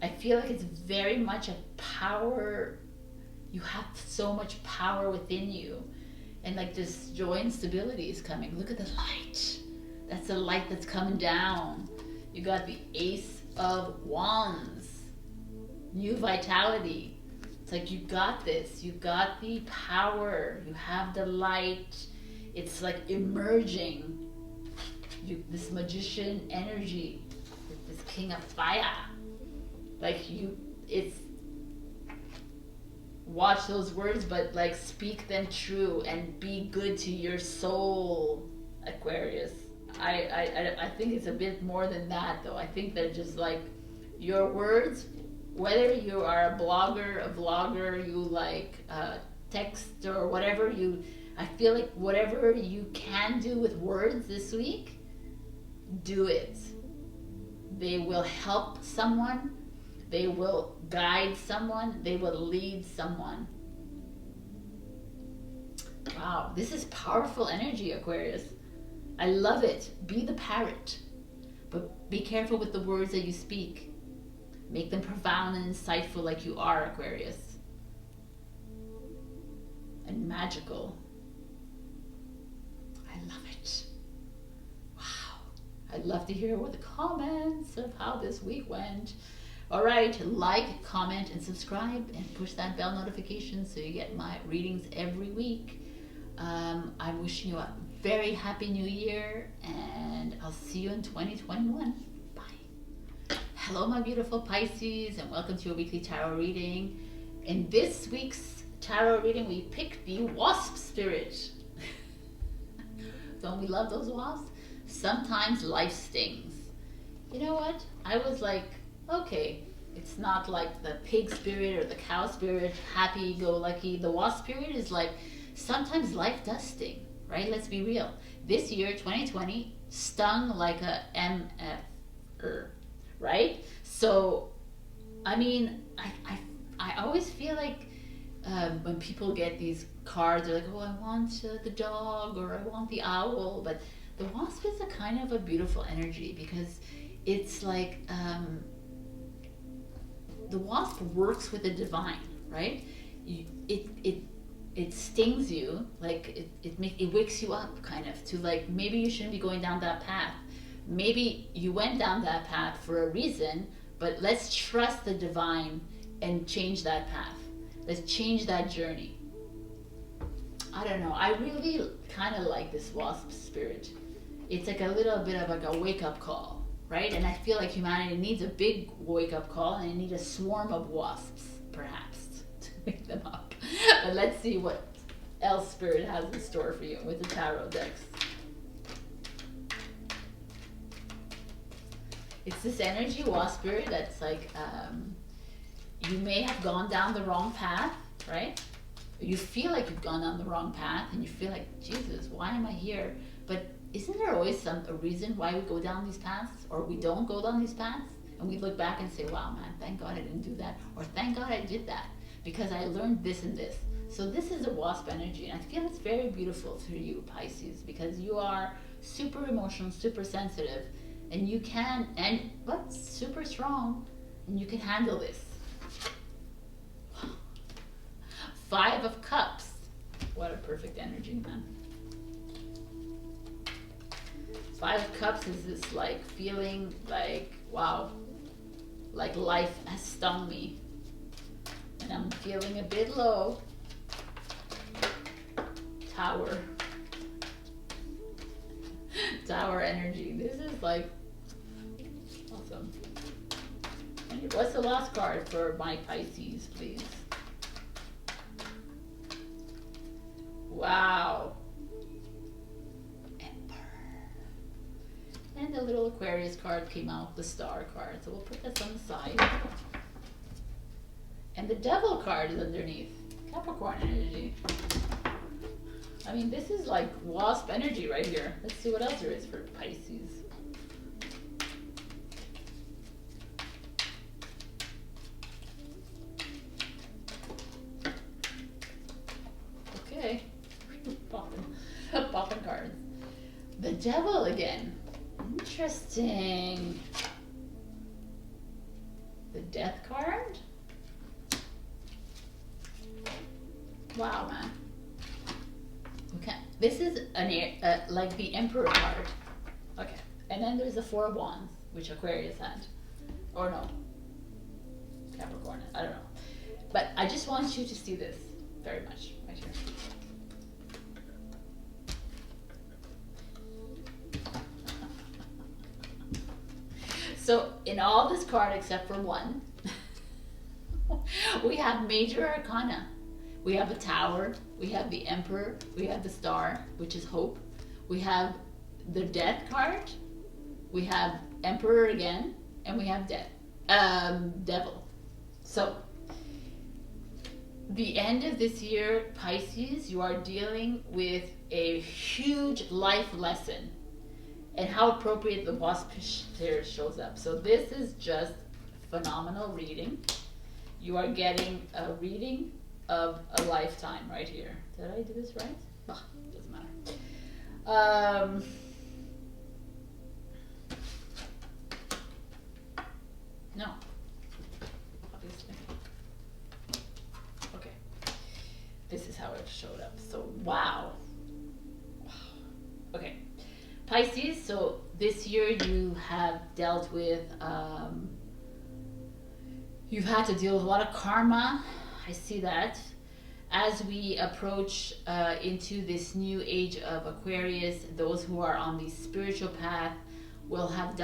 I feel like it's very much a power, you have so much power within you, and like this joy and stability is coming. Look at the light. That's the light that's coming down. You got the Ace of Wands, new vitality. It's like you got this, you got the power, you have the light. It's like emerging, this magician energy, this king of fire. Like it's, watch those words, but like speak them true and be good to your soul, Aquarius. I think it's a bit more than that though. I think they're just like your words, whether you are a blogger, a vlogger, you like text or whatever, I feel like whatever you can do with words this week, do it. They will help someone, they will guide someone, they will lead someone. Wow, this is powerful energy, Aquarius. I love it. Be the parrot, but be careful with the words that you speak. Make them profound and insightful like you are, Aquarius. And magical. I love it. Wow. I'd love to hear what the comments of how this week went. All right, like, comment, and subscribe, and push that bell notification so you get my readings every week. I'm wishing you a very happy new year, and I'll see you in 2021. Bye. Hello, my beautiful Pisces, and welcome to your weekly tarot reading. In this week's tarot reading, we picked the Wasp Spirit. Don't we love those wasps? Sometimes life stings. You know what? I was like, okay, it's not like the pig spirit or the cow spirit, happy-go-lucky. The wasp spirit is like, sometimes life does sting, right? Let's be real. This year, 2020, stung like a MF, right? So, I mean, I always feel like when people get these cards, they're like, oh, I want the dog or I want the owl. But the wasp is a kind of a beautiful energy because it's like the wasp works with the divine, right? It stings you, like it wakes you up kind of to like, maybe you shouldn't be going down that path. Maybe you went down that path for a reason, but let's trust the divine and change that path. Let's change that journey. I don't know. I really kind of like this wasp spirit. It's like a little bit of like a wake-up call, right? And I feel like humanity needs a big wake-up call, and it needs a swarm of wasps, perhaps, to wake them up. But let's see what else Spirit has in store for you with the tarot decks. It's this energy, wasp spirit, that's like, you may have gone down the wrong path, right? You feel like you've gone down the wrong path, and you feel like, Jesus, why am I here? But isn't there always a reason why we go down these paths, or we don't go down these paths? And we look back and say, wow, man, thank God I didn't do that, or thank God I did that, because I learned this and this. So this is a wasp energy, and I feel it's very beautiful for you, Pisces, because you are super emotional, super sensitive, and you can, but super strong, and you can handle this. 5 of Cups. What a perfect energy, man. 5 of Cups is this like feeling like, wow, like life has stung me and I'm feeling a bit low. Tower. Tower energy. This is like awesome. And what's the last card for my Pisces, please? Wow. And the little Aquarius card came out, the Star card. So we'll put this on the side. And the Devil card is underneath. Capricorn energy. I mean, this is like wasp energy right here. Let's see what else there is for Pisces. Okay. Popping cards. The Devil again. Interesting. The Death card. Wow, man. Okay, this is like the Emperor card. Okay, and then there's the 4 of Wands, which Aquarius had, or no, Capricorn. I don't know, but I just want you to see this very much right here. So in all this card except for one, we have major arcana. We have a Tower, we have the Emperor, we have the Star, which is hope. We have the Death card, we have Emperor again, and we have Devil. So the end of this year, Pisces, you are dealing with a huge life lesson. And how appropriate the wasp here shows up. So this is just phenomenal reading. You are getting a reading of a lifetime right here. Did I do this right? Oh, doesn't matter. No, obviously. Okay, this is how it showed up. So wow. Okay. Pisces, so this year you have dealt with You've had to deal with a lot of karma. I see that. As we approach into this new age of Aquarius, those who are on the spiritual path will have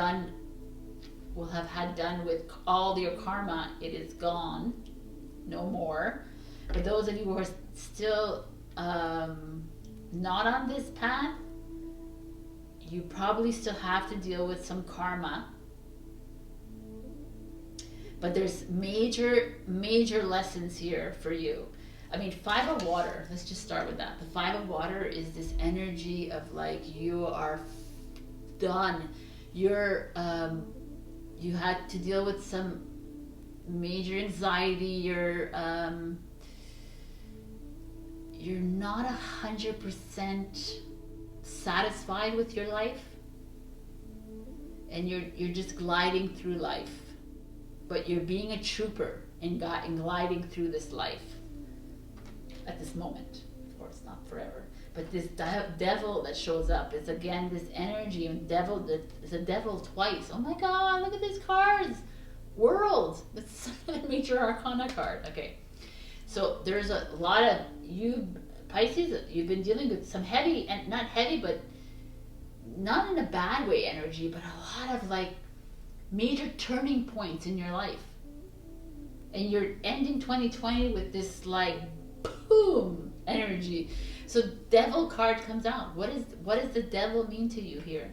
had done with all your karma. It is gone, no more. But those of you who are still not on this path, you probably still have to deal with some karma. But there's major lessons here for you. I mean, 5 of water, let's just start with that. The 5 of water is this energy of like, you are done. You're, you had to deal with some major anxiety. You're not 100% satisfied with your life. And you're just gliding through life. But you're being a trooper and gliding through this life at this moment. Of course, not forever. But this devil that shows up is again this energy and devil. It's a devil twice. Oh my God! Look at these cards. World. That's a major arcana card. Okay, so there's a lot of you Pisces. You've been dealing with some heavy, and not heavy, but not in a bad way energy, but a lot of like major turning points in your life. And you're ending 2020 with this like boom energy. So devil card comes out. What does the devil mean to you here?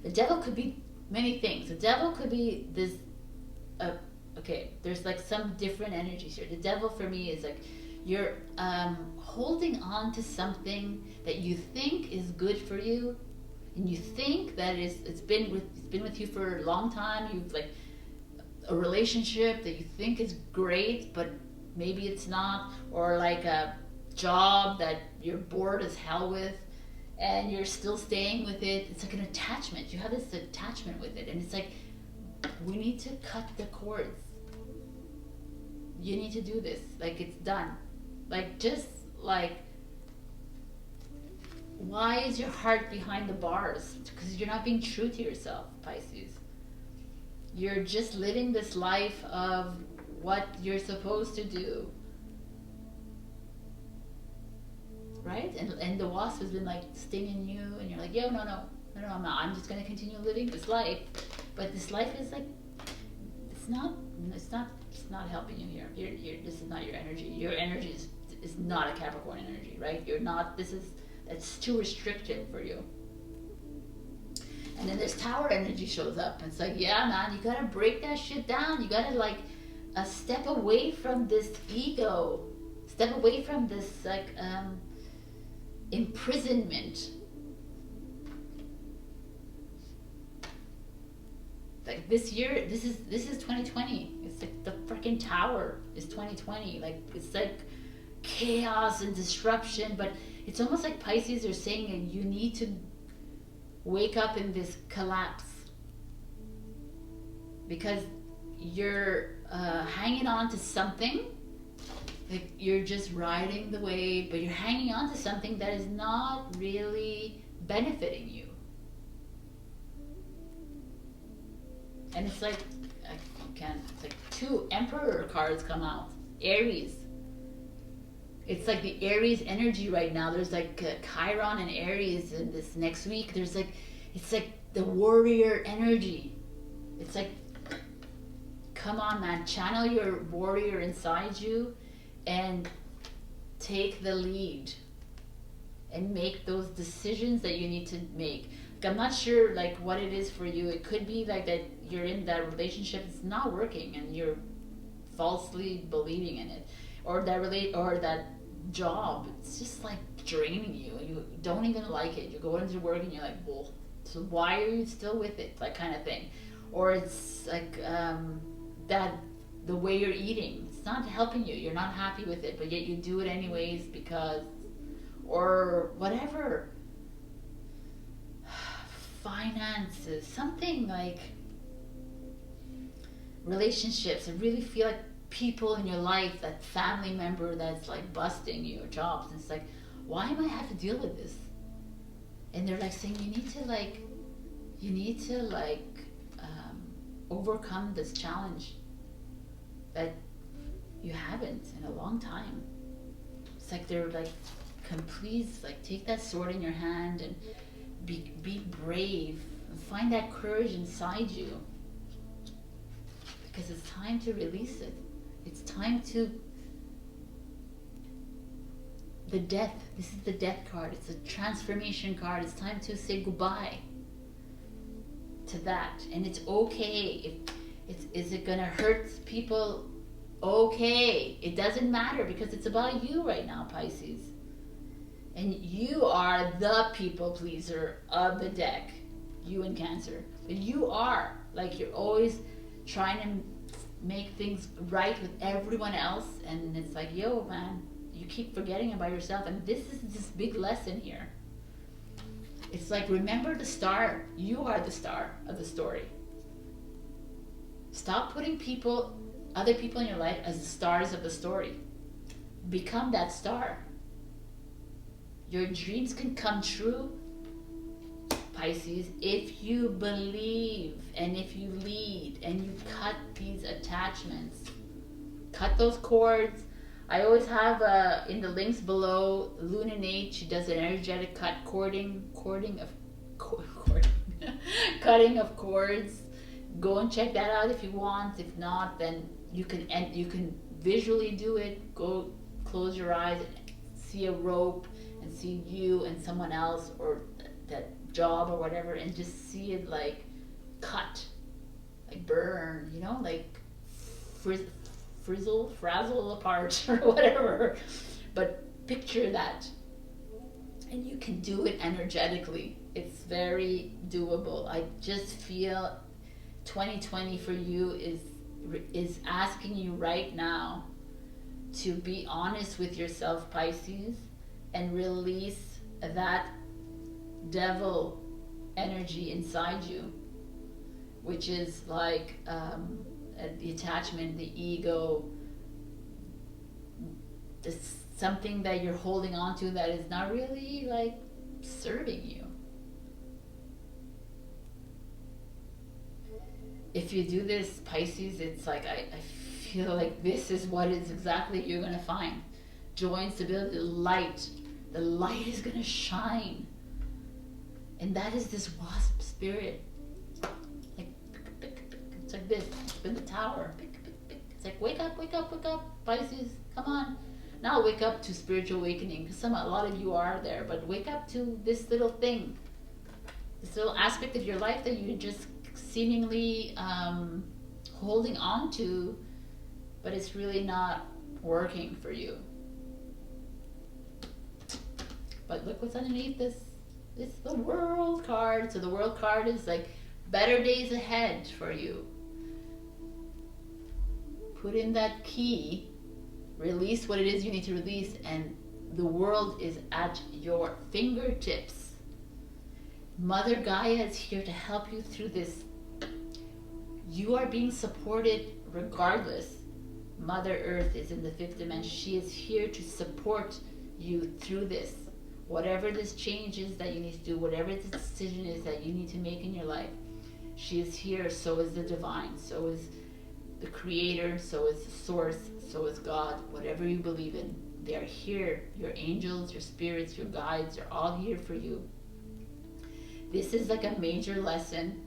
The devil could be many things. The devil could be this okay, there's like some different energies here. The devil for me is like you're holding on to something that you think is good for you, and you think that it's been with you for a long time. You've like a relationship that you think is great, but maybe it's not, or like a job that you're bored as hell with, and you're still staying with it. It's like an attachment. You have this attachment with it, and it's like we need to cut the cords. You need to do this. Like it's done. Like just like. Why is your heart behind the bars? Because you're not being true to yourself, Pisces. You're just living this life of what you're supposed to do. Right? And the wasp has been like stinging you, and you're like, yo, no, I'm not. I'm just going to continue living this life. But this life is like, it's not helping you here. This is not your energy. Your energy is not a Capricorn energy, right? You're not, it's too restrictive for you. And then this tower energy shows up. And it's like, yeah, man, you gotta break that shit down. You gotta like step away from this ego. Step away from this like imprisonment. Like this year, this is 2020. It's like the freaking tower is 2020. Like it's like chaos and disruption, but it's almost like Pisces are saying you need to wake up in this collapse because you're hanging on to something. Like you're just riding the wave, but you're hanging on to something that is not really benefiting you. And it's like, it's like 2 Emperor cards come out. Aries. It's like the Aries energy right now. There's like Chiron and Aries in this next week. There's like, it's like the warrior energy. It's like, come on, man, channel your warrior inside you and take the lead and make those decisions that you need to make. Like, I'm not sure like what it is for you. It could be like that you're in that relationship, it's not working and you're falsely believing in it, or that job, it's just like draining you. You don't even like it. You go into work and you're like, well, so why are you still with it? Like kind of thing. Or it's like that the way you're eating, it's not helping you. You're not happy with it, but yet you do it anyways because, or whatever. Finances, something like relationships. I really feel like people in your life, that family member that's like busting you, or jobs, and it's like, why am I have to deal with this? And they're like saying you need to overcome this challenge that you haven't in a long time. It's like they're like, please, like, take that sword in your hand and be brave and find that courage inside you, because it's time to release it. It's time to, the death, this is the death card, it's a transformation card. It's time to say goodbye to that. And it's okay if is it gonna hurt people? Okay, it doesn't matter, because it's about you right now, Pisces. And you are the people pleaser of the deck, you and Cancer. But you are, like, you're always trying to make things right with everyone else, and it's like, yo, man, you keep forgetting about yourself. And this is this big lesson here. It's like, remember the star. You are the star of the story. Stop putting other people in your life as the stars of the story. Become that star. Your dreams can come true, Pisces, if you believe and if you lead and you cut these attachments. Cut those cords. I always have in the links below, Luna Nate, she does an energetic cut, cutting of cords. Go and check that out if you want. If not, then you can visually do it. Go close your eyes and see a rope and see you and someone else, or that job or whatever, and just see it like cut, like burn, you know, like frazzle apart or whatever. But picture that, and you can do it energetically. It's very doable. I just feel 2020 for you is asking you right now to be honest with yourself, Pisces, and release that devil energy inside you, which is like the attachment, the ego, something that you're holding on to that is not really like serving you. If you do this, Pisces, it's like I feel like this is what is exactly you're gonna find. Joy and stability, light. The light is gonna shine. And that is this wasp spirit. Like, it's like this, up in the tower. It's like, wake up, wake up, wake up, Pisces, come on. Now wake up to spiritual awakening, because a lot of you are there, but wake up to this little thing, this little aspect of your life that you're just seemingly holding on to, but it's really not working for you. But look what's underneath this. It's the World card. So the World card is like better days ahead for you. Put in that key, release what it is you need to release, and the world is at your fingertips. Mother Gaia is here to help you through this. You are being supported regardless. Mother Earth is in the fifth dimension. She is here to support you through this. Whatever this change is that you need to do, whatever the decision is that you need to make in your life, she is here. So is the divine, so is the creator, so is the source, so is God. Whatever you believe in, they are here. Your angels, your spirits, your guides are all here for you. This is like a major lesson,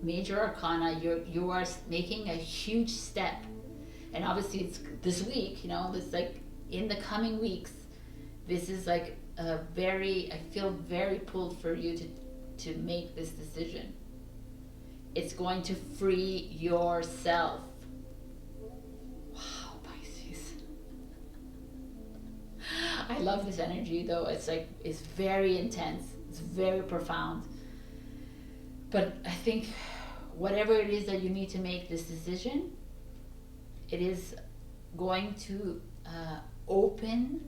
major arcana. You are making a huge step, and obviously it's this week, you know, it's like in the coming weeks, this is like I feel very pulled for you to make this decision. It's going to free yourself. Wow, Pisces. I love this energy though. It's like, it's very intense. It's very profound. But I think whatever it is that you need to make this decision, it is going to open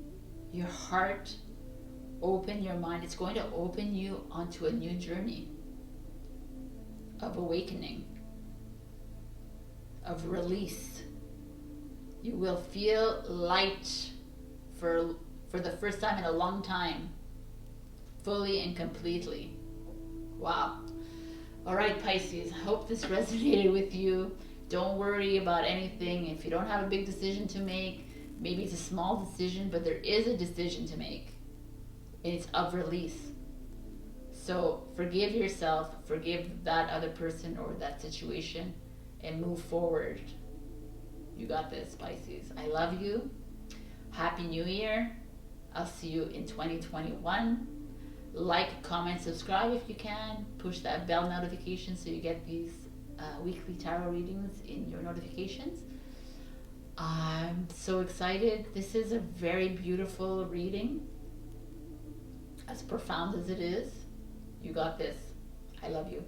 your heart, open your mind. It's going to open you onto a new journey of awakening, of release. You will feel light for the first time in a long time, fully and completely. Wow. All right, Pisces, hope this resonated with you. Don't worry about anything. If you don't have a big decision to make, maybe it's a small decision, but there is a decision to make. And it's of release. So forgive yourself, forgive that other person or that situation, and move forward. You got this, Pisces. I love you. Happy New Year. I'll see you in 2021. Like, comment, subscribe if you can. Push that bell notification so you get these weekly tarot readings in your notifications. I'm so excited. This is a very beautiful reading. As profound as it is, you got this. I love you.